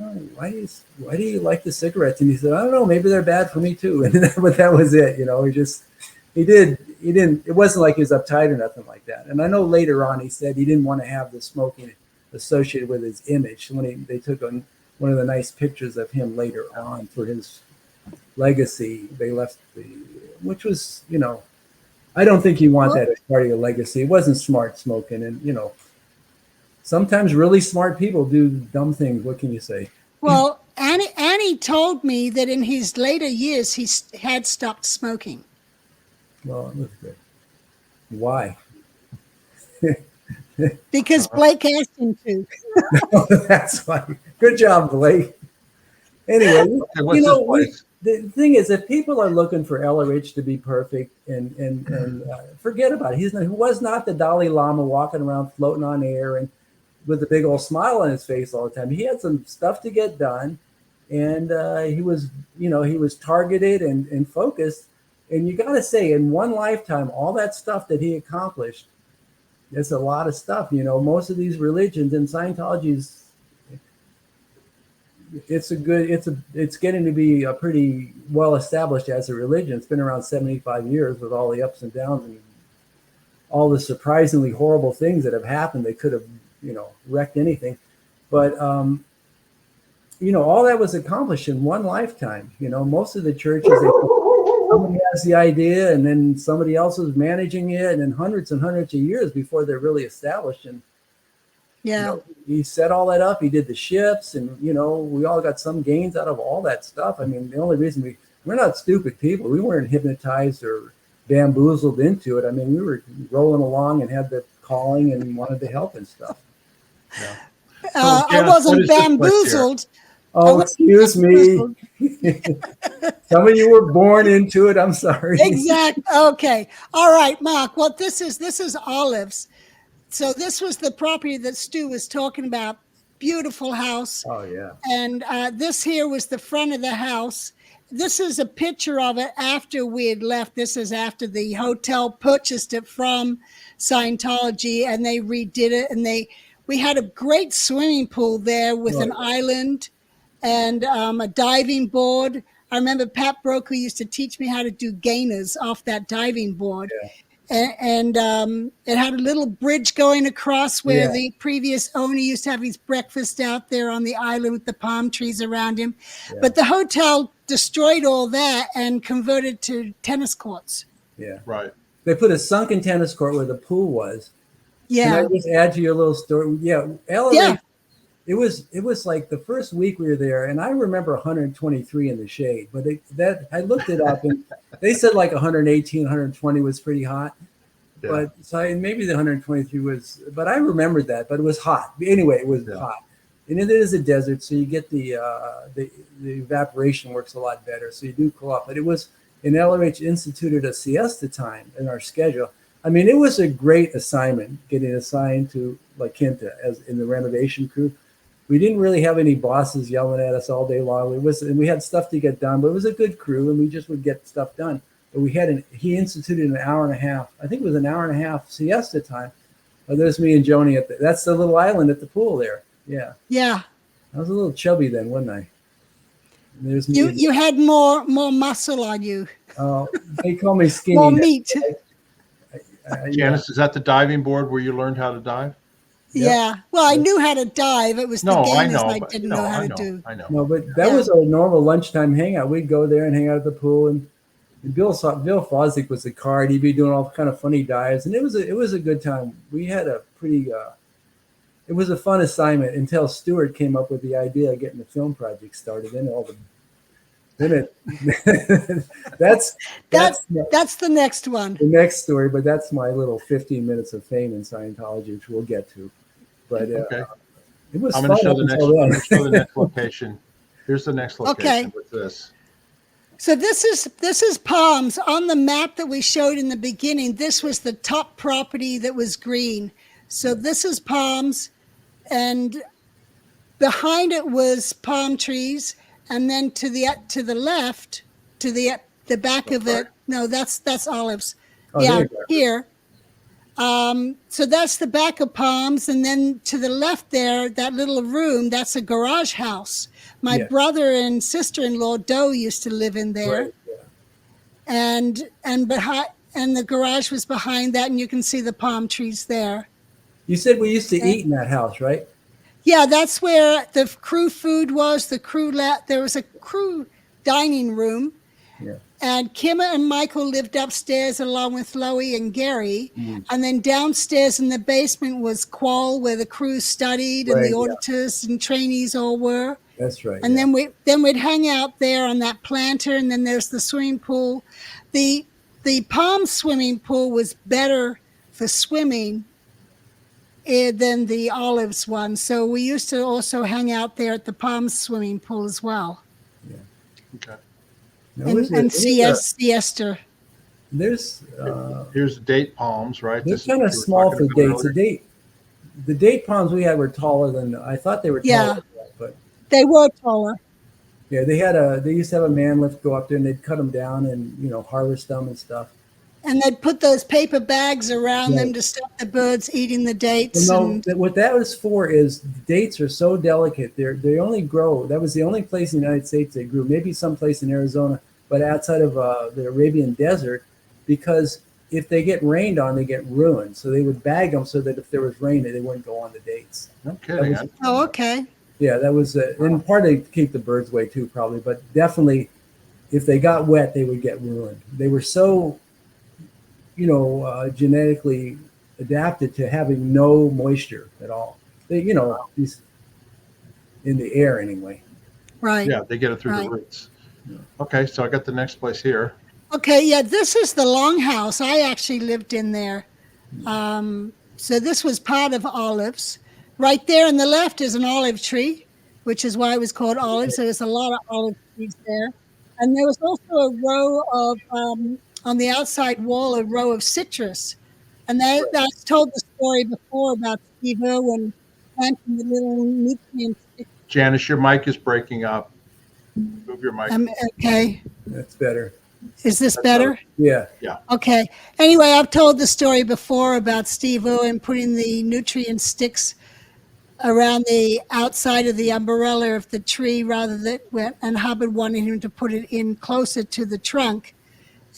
oh, why do you like the cigarettes? And he said, I don't know, maybe they're bad for me too. But that was it. He didn't, it wasn't like he was uptight or nothing like that. And I know later on he said he didn't want to have the smoking associated with his image. When they took one of the nice pictures of him later on for his legacy, they left which was, I don't think you want that as part of your legacy. It wasn't smart smoking. And, sometimes really smart people do dumb things. What can you say?
Well, Annie told me that in his later years, he had stopped smoking.
Well, that was good. Why?
Because Blake asked him to.
That's why. Good job, Blake. Anyway, the thing is, if people are looking for LRH to be perfect and forget about it. He was not the Dalai Lama walking around floating on air and with a big old smile on his face all the time. He had some stuff to get done, and he was targeted and focused. And you got to say, in one lifetime, all that stuff that he accomplished, it's a lot of stuff. Most of these religions, and Scientology it's getting to be a pretty well established as a religion. It's been around 75 years with all the ups and downs and all the surprisingly horrible things that have happened. They could have, wrecked anything. But all that was accomplished in one lifetime. Most of the churches, somebody has the idea, and then somebody else is managing it, and then hundreds and hundreds of years before they're really established. And he set all that up. He did the ships, and we all got some gains out of all that stuff. I mean, the only reason we're not stupid people. We weren't hypnotized or bamboozled into it. I mean, we were rolling along and had the calling and wanted to help and stuff.
Yeah.
I wasn't bamboozled.
Oh, excuse me. Some of you were born into it. I'm sorry.
Exactly. Okay. All right, Mark. Well, this is Olives. So this was the property that Stu was talking about. Beautiful house.
Oh, yeah.
And this here was the front of the house. This is a picture of it after we had left. This is after the hotel purchased it from Scientology, and they redid it. And we had a great swimming pool there with an island and a diving board. I remember Pat Broker used to teach me how to do gainers off that diving board. Yeah. And it had a little bridge going across where the previous owner used to have his breakfast out there on the island with the palm trees around him. Yeah. But the hotel destroyed all that and converted to tennis courts.
Yeah.
Right.
They put a sunken tennis court where the pool was.
Yeah.
Can I just add to your little story? Yeah.
Yeah.
It was like the first week we were there, and I remember 123 in the shade, but I looked it up, and they said like 118, 120 was pretty hot. Yeah. But so maybe the 123 was, but I remembered that, but it was hot. Anyway, it was hot. And it is a desert, so you get the evaporation works a lot better, so you do cool off. But it was, and LRH instituted a siesta time in our schedule. I mean, it was a great assignment getting assigned to La Quinta as in the renovation crew. We didn't really have any bosses yelling at us all day long. And we had stuff to get done, but it was a good crew, and we just would get stuff done. But he instituted an hour and a half. I think it was an hour and a half siesta time. But there's me and Joni that's the little island at the pool there. Yeah.
Yeah.
I was a little chubby then, wasn't I? There's me.
You had more muscle on you.
Oh, they call me skinny.
More meat.
Janis, is that the diving board where you learned how to dive?
Yeah. Well, I knew how to dive. It was the gainers I didn't know how to do.
I know. No, but that was our normal lunchtime hangout. We'd go there and hang out at the pool, and Bill Fosdick was the card. He'd be doing all kind of funny dives, and it was a good time. We had a pretty it was a fun assignment until Stuart came up with the idea of getting the film project started. That's
the next one.
The next story, but that's my little 15 minutes of fame in Scientology, which we'll get to. But
okay.
It was
I'm going to show the next location. Here's the next location with this.
So this is Palms. On the map that we showed in the beginning, this was the top property that was green. So this is Palms, and behind it was palm trees. And then to the left, to the back of it, no, that's Olives.
Oh,
yeah, here. So that's the back of Palms, and then to the left there, that little room, that's a garage house. My brother and sister-in-law Doe used to live in there,
right, yeah.
and the garage was behind that, and you can see the palm trees there.
You said we used to eat in that house, right?
Yeah, that's where the crew food was. There was a crew dining room.
Yeah.
And Kim and Michael lived upstairs along with Loie and Gary. Mm. And then downstairs in the basement was Qual, where the crew studied and the auditors and trainees all were.
That's right.
And then we'd hang out there on that planter, and then there's the swimming pool. The Palm swimming pool was better for swimming than the Olives one. So we used to also hang out there at the Palms swimming pool as well.
Yeah.
Okay.
And siesta.
There's
here's the date palms, right?
They're kind of small for dates. The date palms we had were taller than I thought they were. Taller, but
they were taller.
Yeah, they used to have a man lift go up there, and they'd cut them down and harvest them and stuff.
And they'd put those paper bags around them to stop the birds eating the dates.
Well, no, what that was for is dates are so delicate. They only grow. That was the only place in the United States they grew. Maybe someplace in Arizona, but outside of the Arabian desert, because if they get rained on, they get ruined. So they would bag them so that if there was rain, they wouldn't go on the dates.
No kidding.
Oh, okay.
Yeah, that was and part to keep the birds away too, probably. But definitely, if they got wet, they would get ruined. They were so, genetically adapted to having no moisture at all. These in the air anyway.
Right.
Yeah, they get it through the roots. Yeah. Okay, so I got the next place here.
Okay, yeah, this is the longhouse. I actually lived in there. So this was part of Olives. Right there on the left is an olive tree, which is why it was called Olives. There was a lot of olive trees there. And there was also a row of, on the outside wall, a row of citrus. And I told the story before about Steve Irwin planting the little nutrient.
Janis, your mic is breaking up. Move your mic.
Okay.
That's better.
Is this better?
Yeah.
Yeah.
Okay. Anyway, I've told the story before about Steve Irwin putting the nutrient sticks around the outside of the umbrella of the tree and Hubbard wanted him to put it in closer to the trunk.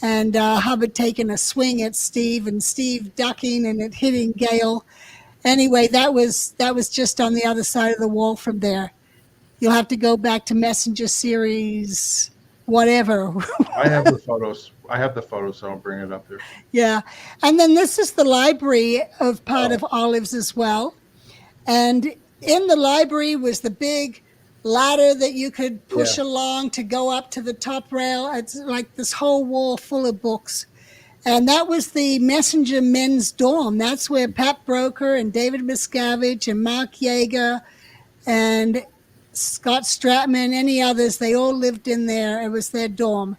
And Hubbard taking a swing at Steve and Steve ducking and it hitting Gail. Anyway, that was just on the other side of the wall from there. You'll have to go back to Messenger series, whatever.
I have the photos. So I'll bring it up here.
Yeah. And then this is the library of part of Olives as well. And in the library was the big ladder that you could push along to go up to the top rail. It's like this whole wall full of books. And that was the Messenger men's dorm. That's where Pat Broker and David Miscavige and Mark Yeager and Scott Stratman, any others, they all lived in there. It was their dorm.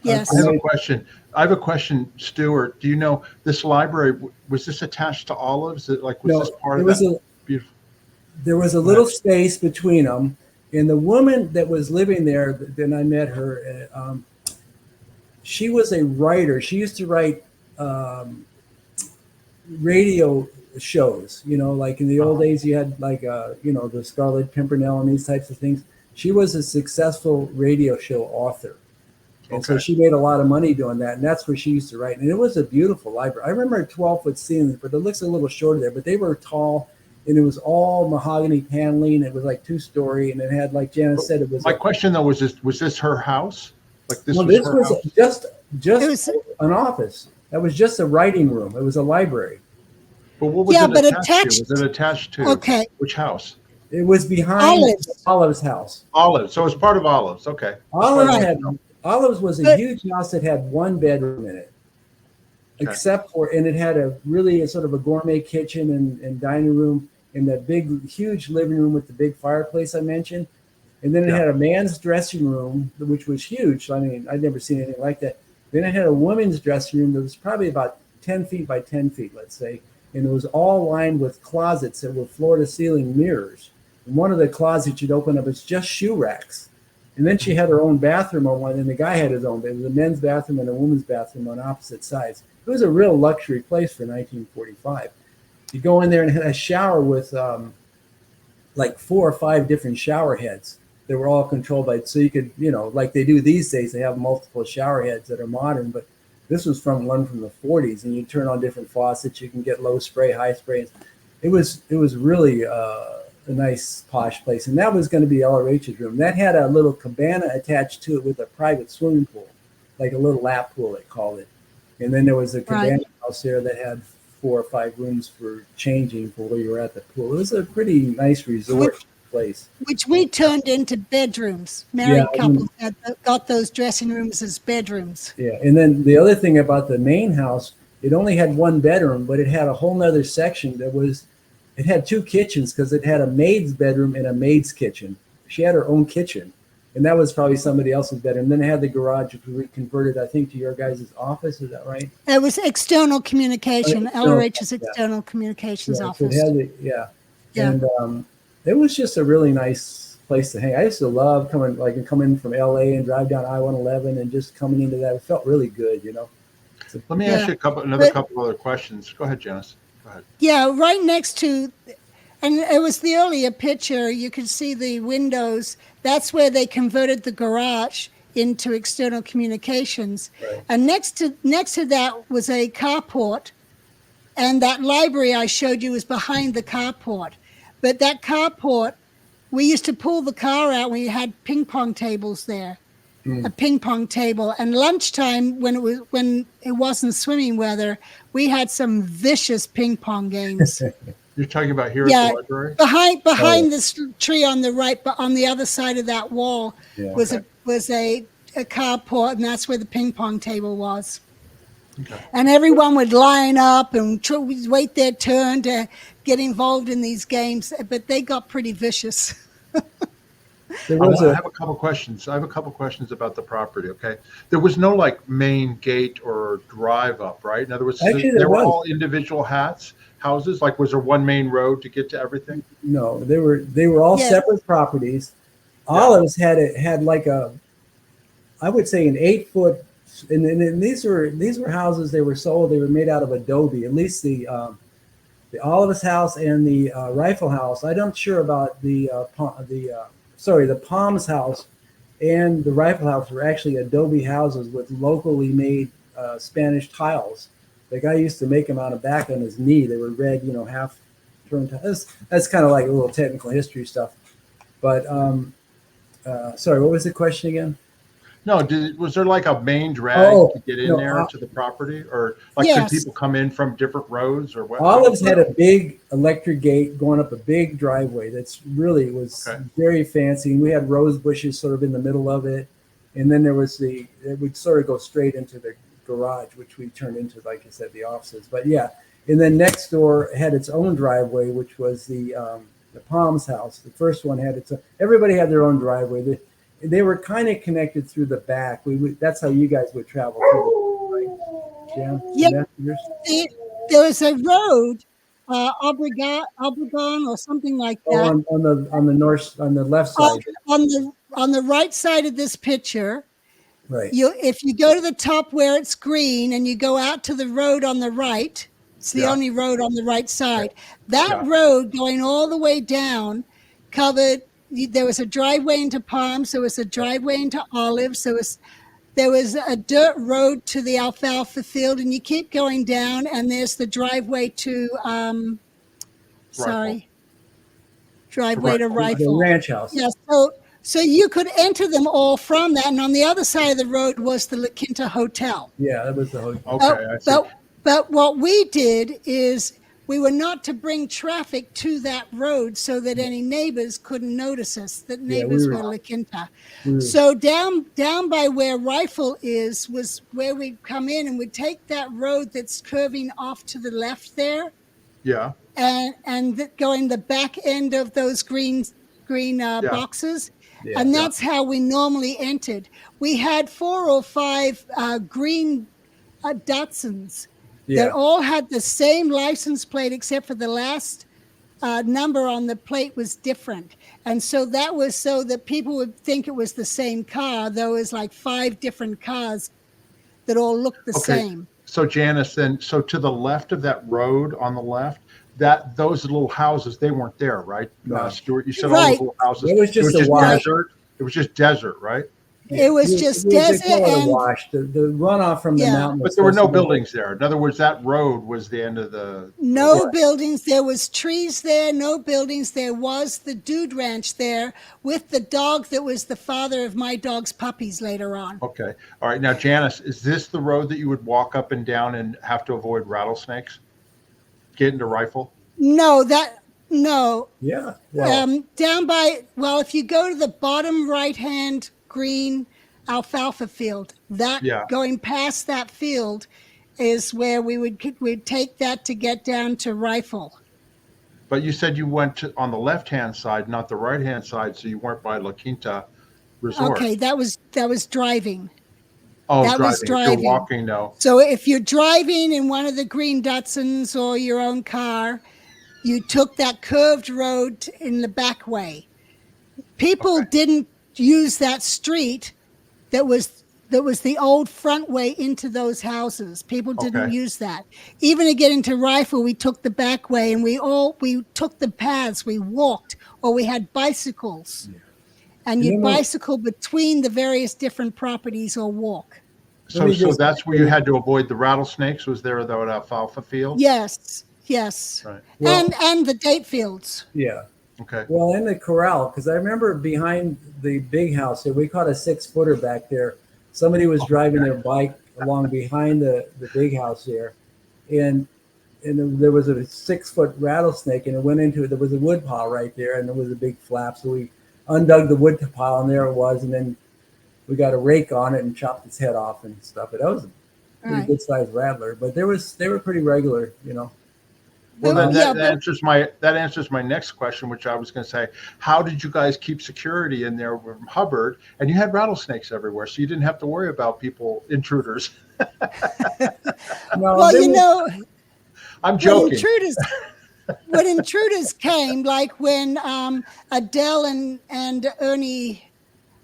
Yes.
I have a question, Stuart. Do you know this library, was this attached to Olives? This part of that? Beautiful.
There was a little space between them. And the woman that was living there, then I met her, she was a writer. She used to write radio shows, like in the old days you had the Scarlet Pimpernel and these types of things. She was a successful radio show author. And so she made a lot of money doing that. And that's where she used to write. And it was a beautiful library. I remember 12-foot ceilings, but it looks a little shorter there. But they were tall, and it was all mahogany paneling. It was like 2-story, and it had, like Janis said, it was.
My question though was this her house? Like this?
Well, this was just an office. That was just a writing room. It was a library.
But what was it attached to? Was it attached to which house?
It was behind Olive's house.
Olives. So it was part of Olives. Okay.
Olives was a huge house that had one bedroom in it, except for, and it had a sort of a gourmet kitchen and dining room and that big, huge living room with the big fireplace I mentioned. And then it had a man's dressing room, which was huge. I mean, I'd never seen anything like that. Then it had a woman's dressing room that was probably about 10 feet by 10 feet, let's say. And it was all lined with closets that were floor-to-ceiling mirrors. And one of the closets you'd open up, it's just shoe racks. And then she had her own bathroom on one, and the guy had his own. It was a men's bathroom and a woman's bathroom on opposite sides. It was a real luxury place for 1945. You go in there and had a shower with like 4 or 5 different shower heads. They were all controlled by, so you could, like they do these days, they have multiple shower heads that are modern, but this was one from the 40s, and you turn on different faucets. You can get low spray, high spray. It was really a nice posh place, and that was going to be LRH's room. That had a little cabana attached to it with a private swimming pool, like a little lap pool, they called it. And then there was a cabana house there that had 4 or 5 rooms for changing for where you were at the pool. It was a pretty nice resort place.
Which we turned into bedrooms. Married couples got those dressing rooms as bedrooms.
Yeah, and then the other thing about the main house, it only had 1 bedroom, but it had a whole nother section it had 2 kitchens because it had a maid's bedroom and a maid's kitchen. She had her own kitchen, and that was probably somebody else's bedroom. Then it had the garage, which we converted, I think, to your guys' office. Is that right?
It was external communication, LRH's external communications office.
So it had and it was just a really nice place to hang. I used to love coming from LA and drive down I-111 and just coming into that. It felt really good,
So, let me ask you a couple other questions. Go ahead, Janis. Go ahead. Yeah,
right next to, and it was the earlier picture. You could see the windows. That's where they converted the garage into external communications. Right. And next to that was a carport, and that library I showed you was behind the carport. But that carport we used to pull the car out when you had ping pong tables there, a ping pong table. And lunchtime, when it wasn't swimming weather, we had some vicious ping pong games.
You're talking about here at the library?
Behind this tree on the right, but on the other side of that wall was a carport, and that's where the ping pong table was. Okay. And everyone would line up and wait their turn to get involved in these games, but they got pretty vicious.
I have a couple questions. I have a couple questions about the property. Okay, there was no like main gate or drive up, right? In other words, there were all individual houses. Like, was there one main road to get to everything?
No, they were all separate properties. Olives had like I would say an 8-foot. And these were houses. They were sold. They were made out of adobe. At least the Olives house and the Rifle house. I'm not sure about the Palms house and the Rifle house were actually adobe houses with locally made Spanish tiles. The guy used to make them out of back on his knee. They were red, half turned. That's kind of like a little technical history stuff. But sorry, what was the question again?
No, was there like a main drag to get in there to the property, or like could people come in from different roads or what?
Olives had a big electric gate going up a big driveway. That's really was very fancy, and we had rose bushes sort of in the middle of it, and then there was it would sort of go straight into the garage, which we turned into, like I said, the offices. But and then next door had its own driveway, which was the Palms house. The first one had its own. Everybody had their own driveway. They were kind of connected through the back. That's how you guys would travel through, right? Jan?
Yeah. There was a road, Obregon or something like that.
On the left side.
On the right side of this picture.
Right.
If you go to the top where it's green and you go out to the road on the right, it's the only road on the right side. That road going all the way down covered. There was a driveway into Palms. There was a driveway into Olives. There was a dirt road to the alfalfa field, and you keep going down, and there's the driveway to Rifle.
The ranch house.
Yeah, so you could enter them all from that, and on the other side of the road was the La Quinta Hotel.
Yeah, that was the hotel.
Okay,
but what we did is we were not to bring traffic to that road so that any neighbors couldn't notice us, that neighbors were La Quinta. So down by where Rifle is was where we'd come in, and we'd take that road that's curving off to the left there.
Yeah.
And going the back end of those green boxes. Yeah, and that's how we normally entered. We had 4 or 5 green Datsuns that all had the same license plate, except for the last number on the plate was different. And so that was so that people would think it was the same car, though it was like 5 different cars that all looked the same.
So Janis, then, so to the left of that road on the left, those little houses, they weren't there, right? Stuart, you said all those little houses.
It was just
desert. It was just desert, right?
It was just desert and
wash. The runoff from the mountain.
But there were no buildings there. In other words, that road was the end of the.
No buildings. There was trees there. No buildings. There was the Dude Ranch there with the dog that was the father of my dog's puppies later on.
Okay. All right. Now, Janis, is this the road that you would walk up and down and have to avoid rattlesnakes? Get into Rifle?
No.
Yeah.
Down by, if you go to the bottom right-hand green alfalfa field, going past that field is where we'd take that to get down to Rifle.
But you said you went on the left-hand side, not the right-hand side, so you weren't by La Quinta Resort.
Okay, that was driving.
Oh, that was driving. If you're walking, no.
So if you're driving in one of the green Datsuns or your own car, you took that curved road in the back way. People didn't use that street that was the old front way into those houses. People didn't use that. Even to get into Rifle, we took the back way, and we took the paths. We walked, or we had bicycles. Yeah. And you'd bicycle between the various different properties or walk.
So that's where you had to avoid the rattlesnakes? Was there that alfalfa field?
Yes. Right. Well, and the date fields.
Yeah.
Okay.
Well, in the corral, because I remember behind the big house there, we caught a 6-footer back there. Somebody was driving their bike along behind the big house there, and there was a 6-foot rattlesnake, and it went into it. There was a wood pile right there, and there was a big flap. So we undug the wood pile, and there it was. And then we got a rake on it and chopped its head off and stuff. But that was a pretty good sized rattler. But they were pretty regular, you know.
Well, then that answers my next question, which I was going to say, how did you guys keep security in there from Hubbard? And you had rattlesnakes everywhere, so you didn't have to worry about intruders.
Well, you know,
I'm joking.
When intruders came, like when Adele and Ernie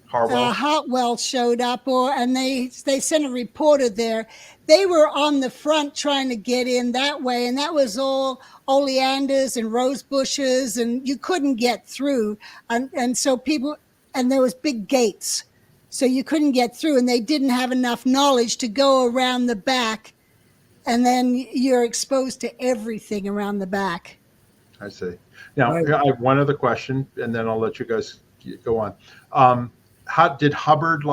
Hartwell showed up, and they sent a reporter there. They were on the front trying to get in that way, and that was all oleanders and rose bushes, and you couldn't get through. And so there was big gates, so you couldn't get through, and they didn't have enough knowledge to go around the back, and then you're exposed to everything around the back.
I see. Now, I have one other question, and then I'll let you guys go on. How did Hubbard,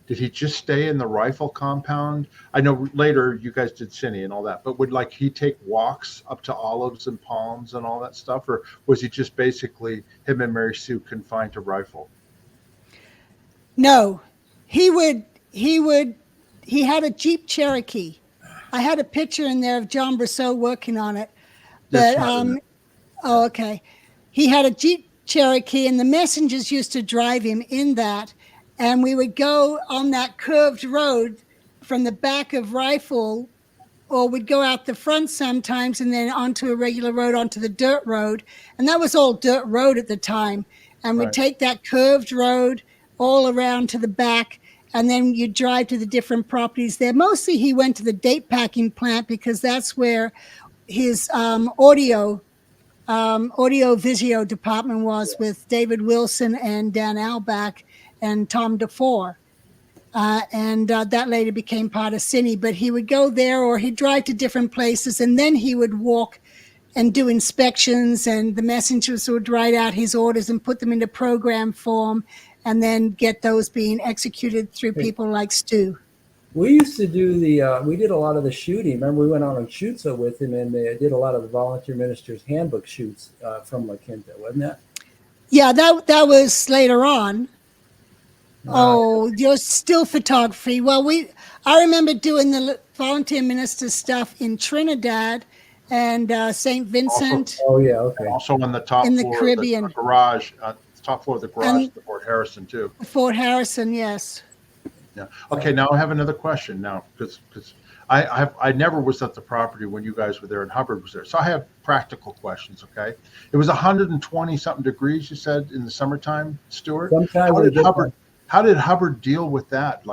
did he just stay in the rifle compound? I know later you guys did cine and all that, but would he take walks up to olives and palms and all that stuff? Or was he just basically, him and Mary Sue, confined to rifle?
No, he had a Jeep Cherokee. I had a picture in there of John Brousseau working on it. But, oh, okay. He had a Jeep Cherokee, and the messengers used to drive him in that. And we would go on that curved road from the back of Rifle, or we'd go out the front sometimes and then onto a regular road, onto the dirt road. And that was all dirt road at the time. And we'd take that curved road all around to the back, and then you'd drive to the different properties there. Mostly he went to the date packing plant because that's where his audio Visio department was with David Wilson and Dan Albach and Tom DeFore. And that later became part of Cine. But he would go there, or he'd drive to different places, and then he would walk and do inspections, and the messengers would write out his orders and put them into program form, and then get those being executed through people like Stu.
We used to do we did a lot of the shooting. Remember, we went on shoots with him, and they did a lot of the Volunteer Minister's Handbook shoots from La Quinta, wasn't that? Yeah,
that was later on. Oh, you're still photography. Well, I remember doing the Volunteer Minister stuff in Trinidad and St. Vincent.
Also on the top
in the
floor
Caribbean.
Of the garage, top floor of the garage, the Fort Harrison too.
Fort Harrison, yes.
Yeah. Okay. Now I have another question. Now, because I never was at the property when you guys were there and Hubbard was there, so I have practical questions. Okay. It was 120 something degrees, you said, in the summertime, Stuart. How did Hubbard deal with that?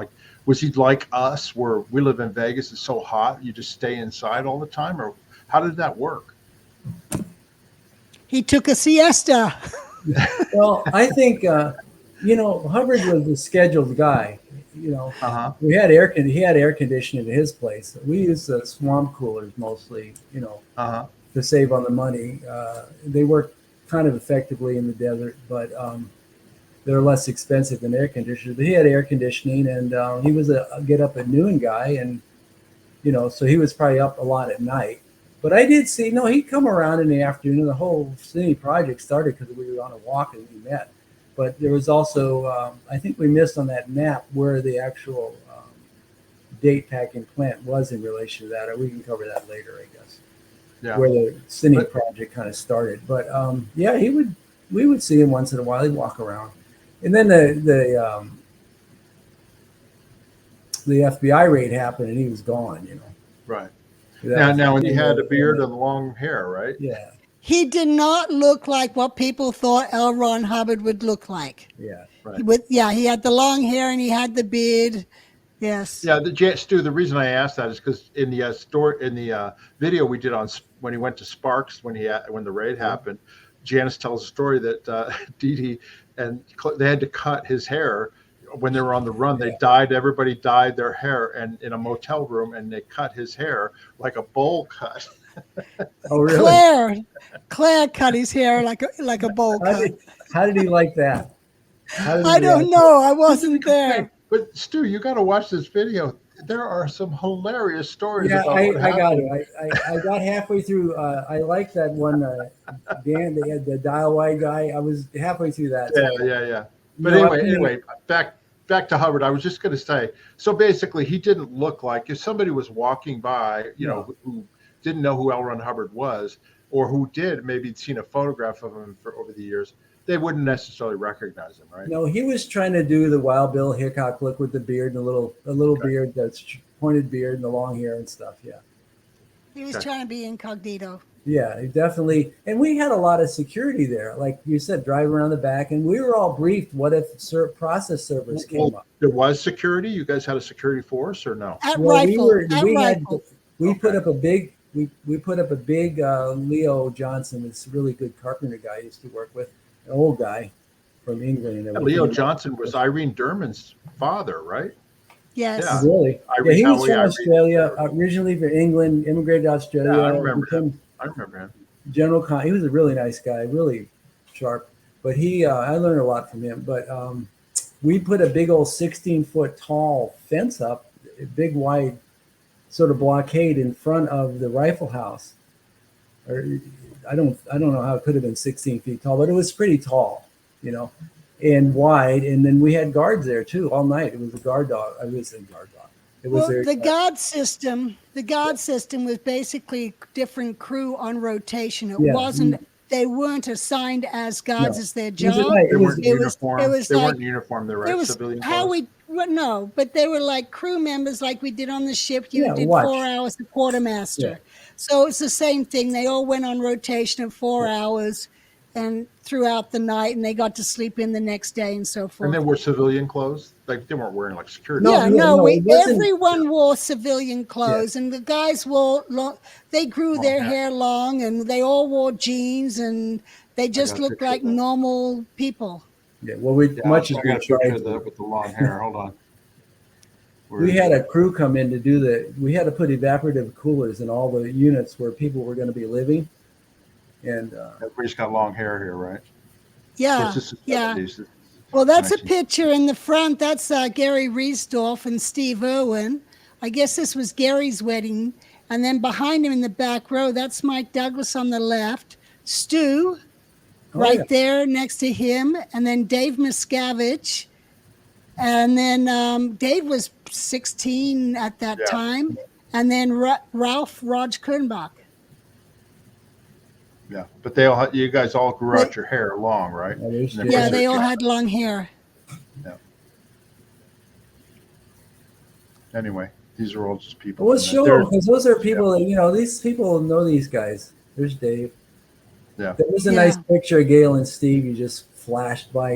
Was he like us, where we live in Vegas, it's so hot, you just stay inside all the time? Or how did that work?
He took a siesta.
Well, I think, Hubbard was a scheduled guy. We had he had air conditioning at his place. We used the swamp coolers mostly, to save on the money. They work kind of effectively in the desert, but they're less expensive than air conditioners. But he had air conditioning, and he was a get up at noon guy, and so he was probably up a lot at night. But I did see, he'd come around in the afternoon. The whole Cine project started because we were on a walk and we met. But there was also, I think we missed on that map where the actual date packing plant was in relation to that, or we can cover that later, I guess. Yeah. Where the Cine project kind of started. But we would see him once in a while. He'd walk around. And then the FBI raid happened, and he was gone.
Right. Now, and he had a beard and long hair, right?
Yeah.
He did not look like what people thought L. Ron Hubbard would look like.
Yeah.
Right.
He had the long hair and he had the beard. Yes.
Yeah, Stu. The reason I asked that is because in the video we did on when he went to Sparks when the raid happened, Janis tells a story that Dee Dee and they had to cut his hair when they were on the run. Everybody dyed their hair and in a motel room, and they cut his hair like a bowl cut.
Oh, really?
Claire cut his hair like a bowl cut.
How did he like that?
I don't know. I wasn't there.
But Stu, you got to watch this video. There are some hilarious stories
Yeah,
about what
I got
happened.
it. I got halfway through. I like that one. Dan, the dial wide guy. I was halfway through that.
Yeah. But anyway, back to Hubbard. I was just going to say. So basically, he didn't look like, if somebody was walking by, who didn't know who L. Ron Hubbard was, or who did, maybe seen a photograph of him over the years, they wouldn't necessarily recognize him, right?
No, he was trying to do the Wild Bill Hickok look with the beard and a little beard, that's pointed beard and the long hair and stuff. Yeah.
He was trying to be incognito.
Yeah, definitely. And we had a lot of security there. Like you said, driving around the back, and we were all briefed what if process servers came up.
There was security? You guys had a security force or no?
At Rifle.
We put up a big Leo Johnson, this really good carpenter guy I used to work with, an old guy from England.
Leo Johnson was Irene Derman's father, right?
Yes.
Yeah. Really? He was from Australia, originally from England, immigrated to Australia.
Yeah, I remember him.
He was a really nice guy, really sharp. But I learned a lot from him. But we put a big old 16-foot tall fence up, a big wide sort of blockade in front of the rifle house. Or I don't know how it could have been 16 feet tall, but it was pretty tall, and wide. And then we had guards there too all night. It was a guard dog. I was a guard dog. It was
the guard system. The guard system was basically different crew on rotation. It wasn't. They weren't assigned as guards as their job.
They weren't uniformed. They weren't uniformed. They were civilian.
But they were like crew members, like we did on the ship. You did 4 hours the quartermaster. Yeah. So it's the same thing. They all went on rotation of 4 hours and throughout the night, and they got to sleep in the next day and so forth.
And they wore civilian clothes? Like they weren't wearing like security.
Everyone wore civilian clothes, and the guys they grew their hair long, and they all wore jeans, and they just looked like normal people.
Yeah, well, with the
long hair. Hold on.
We had a crew come in to we had to put evaporative coolers in all the units where people were going to be living. And
everybody's got long hair here, right?
Yeah. Well, that's a picture in the front. That's Gary Riesdorf and Steve Irwin. I guess this was Gary's wedding. And then behind him in the back row, that's Mike Douglas on the left. Stu, there next to him. And then Dave Miscavige. And then Dave was 16 at that time. And then Ralph Raj Kernbach.
Yeah, but you guys all grew out your hair long, right?
Yeah, they all had long hair.
Yeah. Anyway, these are all just people.
Well, sure, because those are people that, these people know these guys. There's Dave.
Yeah.
There was a nice picture of Gail and Steve. You just flashed by,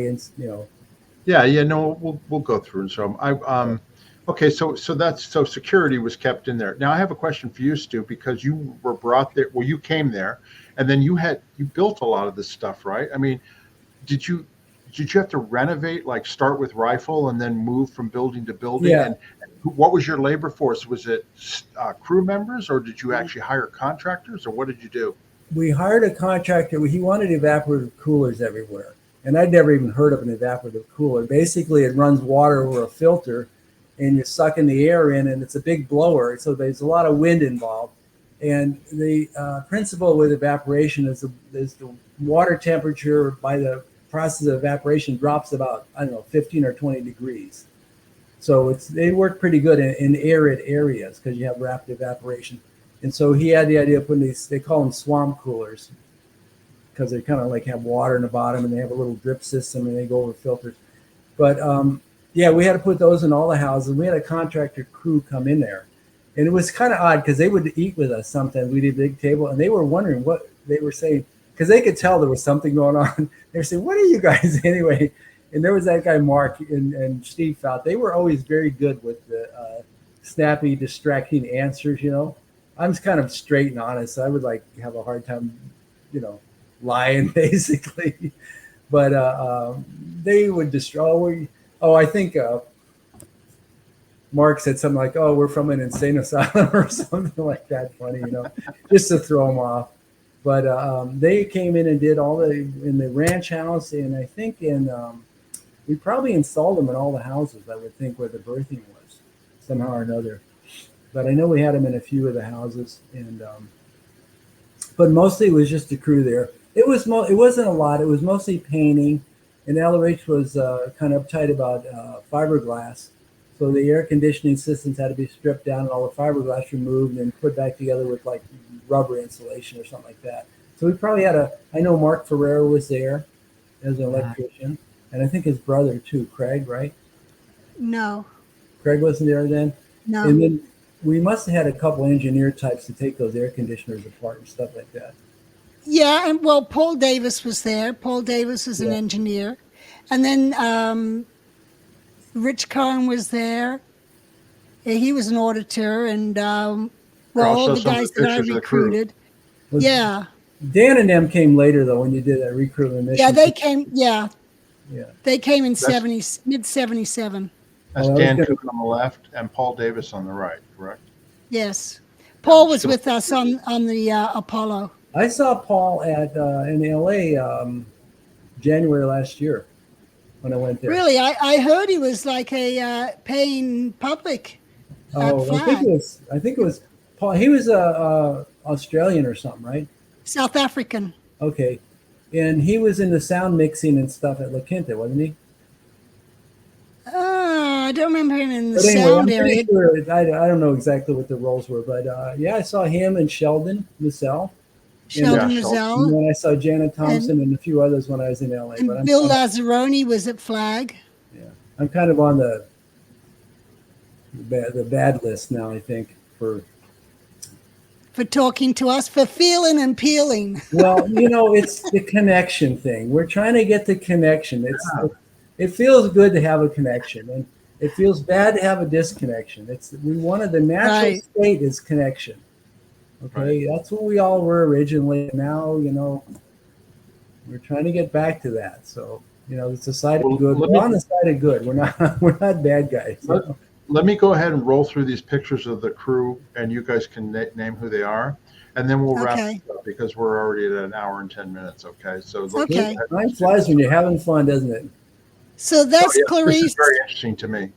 Yeah, no, we'll go through and show them. Okay, so security was kept in there. Now I have a question for you, Stu, because you were brought there. Well, you came there, and then you built a lot of this stuff, right? I mean, did you have to renovate, like start with rifle and then move from building to building?
Yeah.
And what was your labor force? Was it crew members, or did you actually hire contractors, or what did you do?
We hired a contractor. He wanted evaporative coolers everywhere, and I'd never even heard of an evaporative cooler. Basically, it runs water over a filter, and you're sucking the air in, and it's a big blower, so there's a lot of wind involved. And the principle with evaporation is the water temperature by the process of evaporation drops about, 15 or 20 degrees. So they work pretty good in arid areas because you have rapid evaporation. And so he had the idea of putting these, they call them swamp coolers, because they kind of like have water in the bottom, and they have a little drip system, and they go over filters. But we had to put those in all the houses. We had a contractor crew come in there. And it was kind of odd because they would eat with us sometimes. We did a big table, and they were wondering what they were saying, because they could tell there was something going on. They were saying, "What are you guys anyway?" And there was that guy Mark and Steve Fout. They were always very good with the snappy, distracting answers. I'm kind of straight and honest. So I would have a hard time, lying basically. But they would destroy. I think Mark said something like, "Oh, we're from an insane asylum," or something like that. Funny, just to throw them off. But they came in and did all in the ranch house, and I think we probably installed them in all the houses, I would think, where the birthing was, somehow or another. But I know we had them in a few of the houses, and but mostly it was just a crew there. It wasn't a lot. It was mostly painting, and LRH was kind of uptight about fiberglass. So the air conditioning systems had to be stripped down and all the fiberglass removed and put back together with like rubber insulation or something like that. So we probably had I know Mark Ferrero was there as an electrician, and I think his brother too, Craig, right?
No.
Craig wasn't there then?
No.
And then we must have had a couple engineer types to take those air conditioners apart and stuff like that.
Yeah, and well, Paul Davis was there. Paul Davis is an engineer. And then Rich Cohen was there. He was an auditor, and all the guys that I recruited. Yeah.
Dan and them came later, though, when you did that recruitment mission.
Yeah, they came, They came in mid-77.
That's Dan Cohen on the left and Paul Davis on the right, correct?
Yes. Paul was with us on the Apollo.
I saw Paul in LA January last year when I went there.
Really? I heard he was like a paying public.
Oh, I think it was Paul. He was Australian or something, right?
South African.
Okay. And he was in the sound mixing and stuff at La Quinta, wasn't he?
I don't remember him in the sound area.
Sure, I don't know exactly what the roles were, but I saw him and Sheldon Massell.
Sheldon Massell.
And then I saw Janet Thompson and a few others when I was in LA.
And Bill Lazzaroni was at Flag.
Yeah, I'm kind of on the bad list now, I think, for
talking to us, for feeling and peeling.
Well, it's the connection thing. We're trying to get the connection. It feels good to have a connection, and it feels bad to have a disconnection. The natural state is connection. Okay, that's what we all were originally. Now, we're trying to get back to that. So, it's a side of good. We're on the side of good. We're not bad guys.
Let me go ahead and roll through these pictures of the crew, and you guys can name who they are, and then we'll wrap it up because we're already at an hour and 10 minutes. Okay, so
time flies when you're having fun, doesn't it?
So that's Clarice.
This is very interesting to me.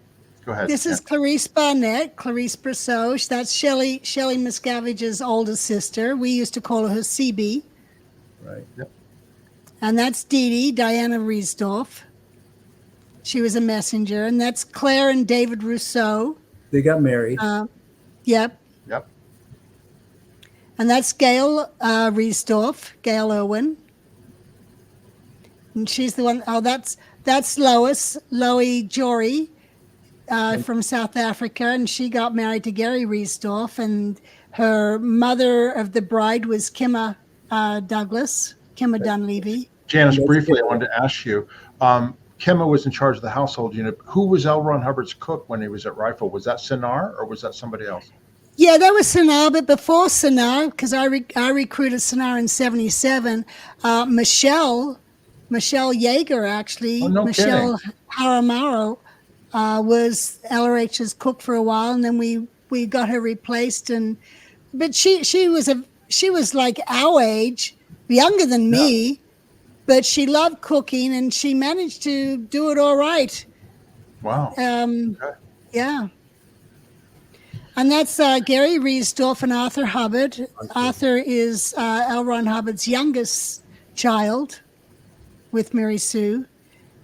Go ahead.
This is Clarice Barnett, Clarice Brassoche. That's Shelley Miscavige's older sister. We used to call her CB.
Right.
Yep.
And that's Dee Dee, Diana Riesdorf. She was a messenger. And that's Claire and David Rousseau.
They got married.
Yep.
Yep.
And that's Gail Riesdorf, Gail Irwin. And she's the one. Oh, that's Loie Jory from South Africa, and she got married to Gary Riesdorf, and her mother of the bride was Kimma Dunleavy.
Janis, briefly, I wanted to ask you, Kimma was in charge of the household unit. Who was L. Ron Hubbard's cook when he was at Rifle? Was that Sinar or was that somebody else?
Yeah, that was Sinar, but before Sinar, because I recruited Sinar in 77, Michelle Yeager, actually.
Oh, no
Michelle
kidding.
Haramaro was LRH's cook for a while, and then we got her replaced. But she was like our age, younger than me, but she loved cooking and she managed to do it all right.
Wow.
Okay. Yeah. And that's Gary Riesdorf and Arthur Hubbard. Arthur is L. Ron Hubbard's youngest child with Mary Sue.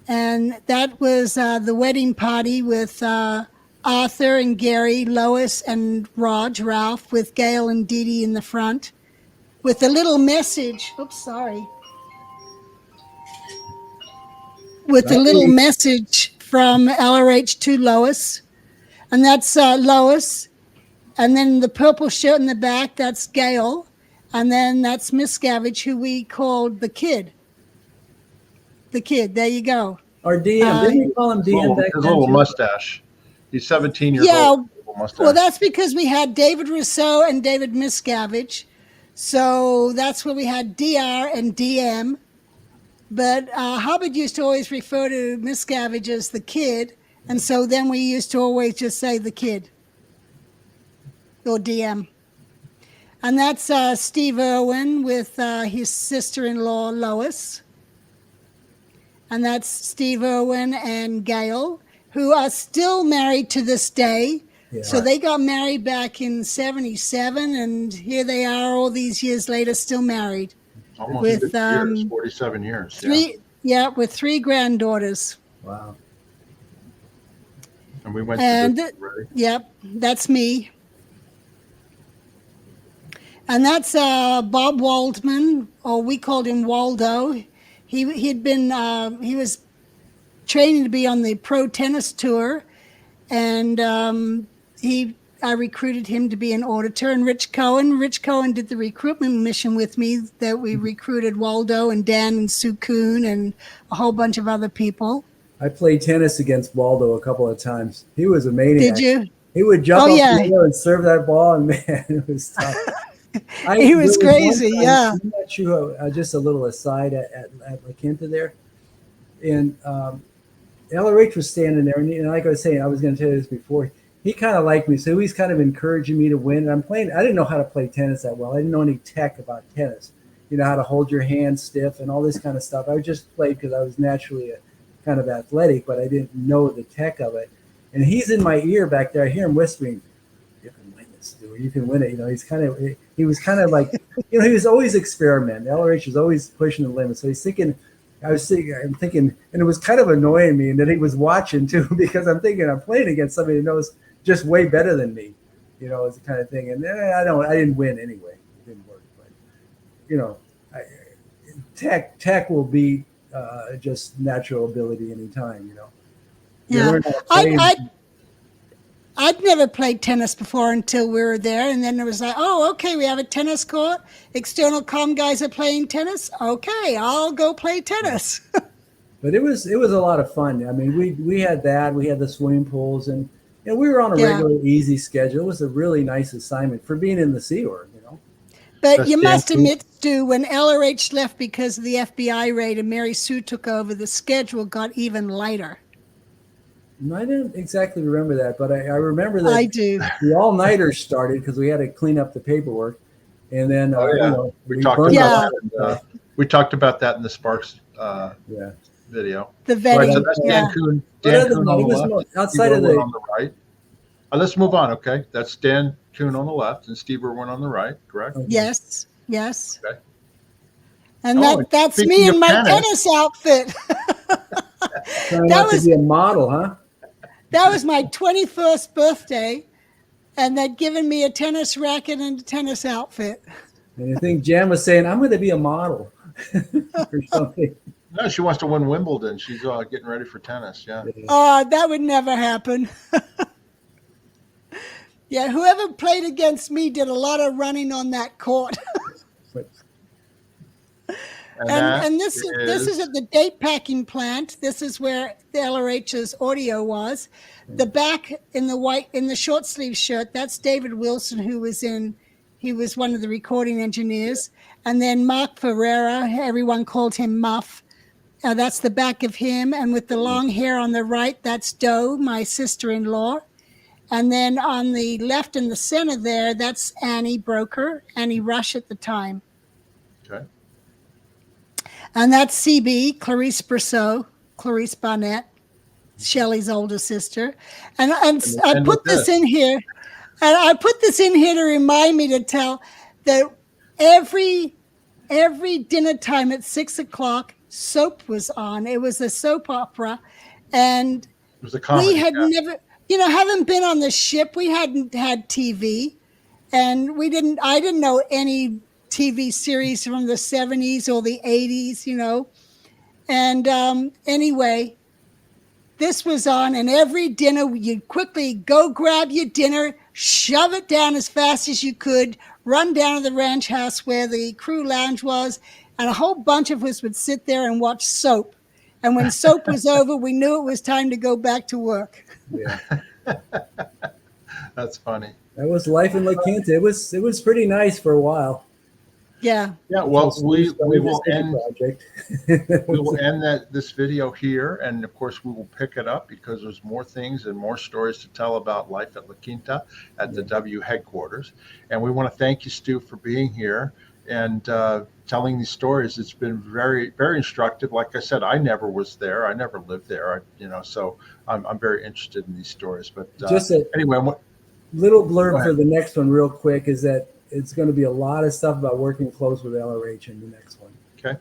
And that was the wedding party with Arthur and Gary, Lois and Ralph, with Gail and Dee Dee in the front, with a little message. Oops, sorry. With a little message from LRH to Lois. And that's Lois. And then the purple shirt in the back, that's Gail. And then that's Miscavige, who we called the kid. The kid, there you go.
Or DM, didn't you call him DM back then?
His little mustache. He's 17 years old.
Well, that's because we had David Rousseau and David Miscavige. So that's where we had DR and DM. But Hubbard used to always refer to Miscavige as the kid, And so then we used to always just say the kid or DM. And that's Steve Irwin with his sister-in-law, Lois. And that's Steve Irwin and Gail, who are still married to this day. Yeah. So they got married back in 77, and here they are all these years later, still married.
Almost with 50 years, 47 years.
With 3 granddaughters.
Wow.
And we went to
Yep, that's me. And that's Bob Waldman, or we called him Waldo. He was training to be on the pro tennis tour, and I recruited him to be an auditor. And Rich Cohen did the recruitment mission with me, that we recruited Waldo and Dan and Sue Kuhn and a whole bunch of other people.
I played tennis against Waldo a couple of times. He was a maniac.
Did you?
He would jump up the and serve that ball, and man, it was tough.
He was crazy, yeah.
I'm not sure, just a little aside at La Quinta there. And LRH was standing there, and like I was saying, I was going to tell you this before, he kind of liked me, so he's kind of encouraging me to win. And I didn't know how to play tennis that well. I didn't know any tech about tennis, how to hold your hand stiff and all this kind of stuff. I just played because I was naturally kind of athletic, but I didn't know the tech of it. And he's in my ear back there. I hear him whispering, "You can win this, Stuart. You can win it." He was kind of like, he was always experimenting. LRH was always pushing the limits. So I'm thinking, and it was kind of annoying me, and that he was watching too, because I'm thinking I'm playing against somebody who knows just way better than me, is the kind of thing. And I didn't win anyway. It didn't work, but tech will be just natural ability anytime,
Yeah, I'd never played tennis before until we were there, and then it was like, oh, okay, we have a tennis court. External comm guys are playing tennis. Okay, I'll go play tennis.
But it was a lot of fun. I mean, we had that. We had the swimming pools, and we were on a regular, easy schedule. It was a really nice assignment for being in the Sea Org,
But you must admit, Stu, when LRH left because of the FBI raid and Mary Sue took over, the schedule got even lighter.
I didn't exactly remember that, but I remember that
I do.
The all-nighters started because we had to clean up the paperwork, and then
we talked about that. We talked about that in the Sparks video.
The vetting.
So that's Dan Kuhn. Dan Kuhn on the left.
Outside of
on the right. Let's move on. Okay, that's Dan Kuhn on the left and Steve Irwin on the right. Correct.
Okay. Yes. Okay. And that's me in my tennis outfit.
That was to be a model, huh?
That was my 21st birthday, and they'd given me a tennis racket and a tennis outfit.
And I think Jan was saying, "I'm going to be a model," or something.
No, she wants to win Wimbledon. She's getting ready for tennis. Yeah.
That would never happen. Yeah, whoever played against me did a lot of running on that court. And this is at the date packing plant. This is where the LRH's audio was. The back in the short sleeve shirt, that's David Wilson, he was one of the recording engineers. And then Mark Ferreira, everyone called him Muff. That's the back of him. And with the long hair on the right, that's Doe, my sister-in-law. And then on the left in the center there, that's Annie Broker, Annie Rush at the time.
Okay.
And that's CB, Clarice Brosseau, Clarice Barnett, Shelley's older sister. And I put this in here. And I put this in here to remind me to tell that every dinner time at 6:00, soap was on. It was a soap opera. And
it was a comedy,
we had never, having been on the ship, we hadn't had TV. And I didn't know any TV series from the 70s or the 80s, And anyway, this was on, and every dinner, you'd quickly go grab your dinner, shove it down as fast as you could, run down to the ranch house where the crew lounge was, and a whole bunch of us would sit there and watch soap. And when soap was over, we knew it was time to go back to work.
Yeah.
That's funny.
That was life in La Quinta. It was pretty nice for a while.
Yeah.
Yeah. Well, we will end.
Project.
We will end this video here, and of course we will pick it up because there's more things and more stories to tell about life at La Quinta at the W headquarters. And we want to thank you, Stu, for being here and telling these stories. It's been very, very instructive. Like I said, I never was there. I never lived there. So I'm very interested in these stories. But anyway,
little blurb for the next one, real quick, is that it's going to be a lot of stuff about working close with LRH in the next one.
Okay.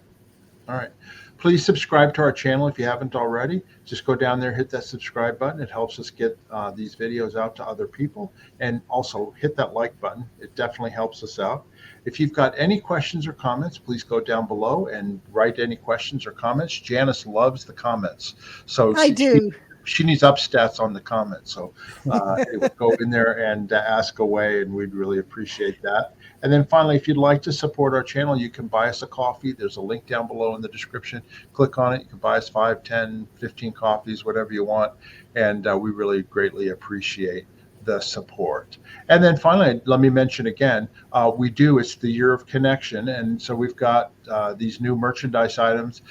All right. Please subscribe to our channel if you haven't already. Just go down there, hit that subscribe button. It helps us get these videos out to other people. And also hit that like button. It definitely helps us out. If you've got any questions or comments, please go down below and write any questions or comments. Janis loves the comments. So
I do.
She needs up stats on the comments. So anyway, go in there and ask away, and we'd really appreciate that. And then finally, if you'd like to support our channel, you can buy us a coffee. There's a link down below in the description. Click on it. You can buy us 5, 10, 15 coffees, whatever you want. And we really greatly appreciate the support. And then finally, let me mention again, it's the year of connection. And so we've got these new merchandise items,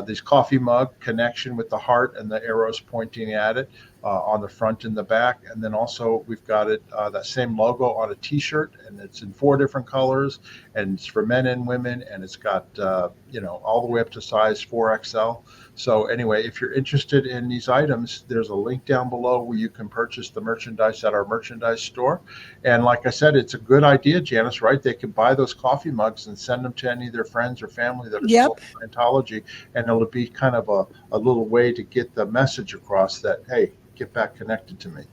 this coffee mug, connection with the heart and the arrows pointing at it on the front and the back. And then also we've got it, that same logo on a t-shirt, and it's in 4 different colors, and it's for men and women, and it's got, all the way up to size 4XL. So anyway, if you're interested in these items, there's a link down below where you can purchase the merchandise at our merchandise store. And like I said, it's a good idea, Janis, right? They can buy those coffee mugs and send them to any of their friends or family that are still in Scientology, and it'll be kind of a little way to get the message across that, hey, get back connected to me,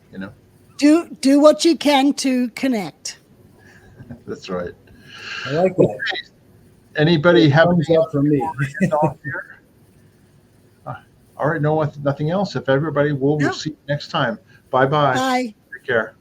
Do what you can to connect.
That's right.
I like that.
Okay. Anybody have any
up for me?
All right, nothing else. If everybody, we'll see you next time. Bye-bye.
Bye.
Take care.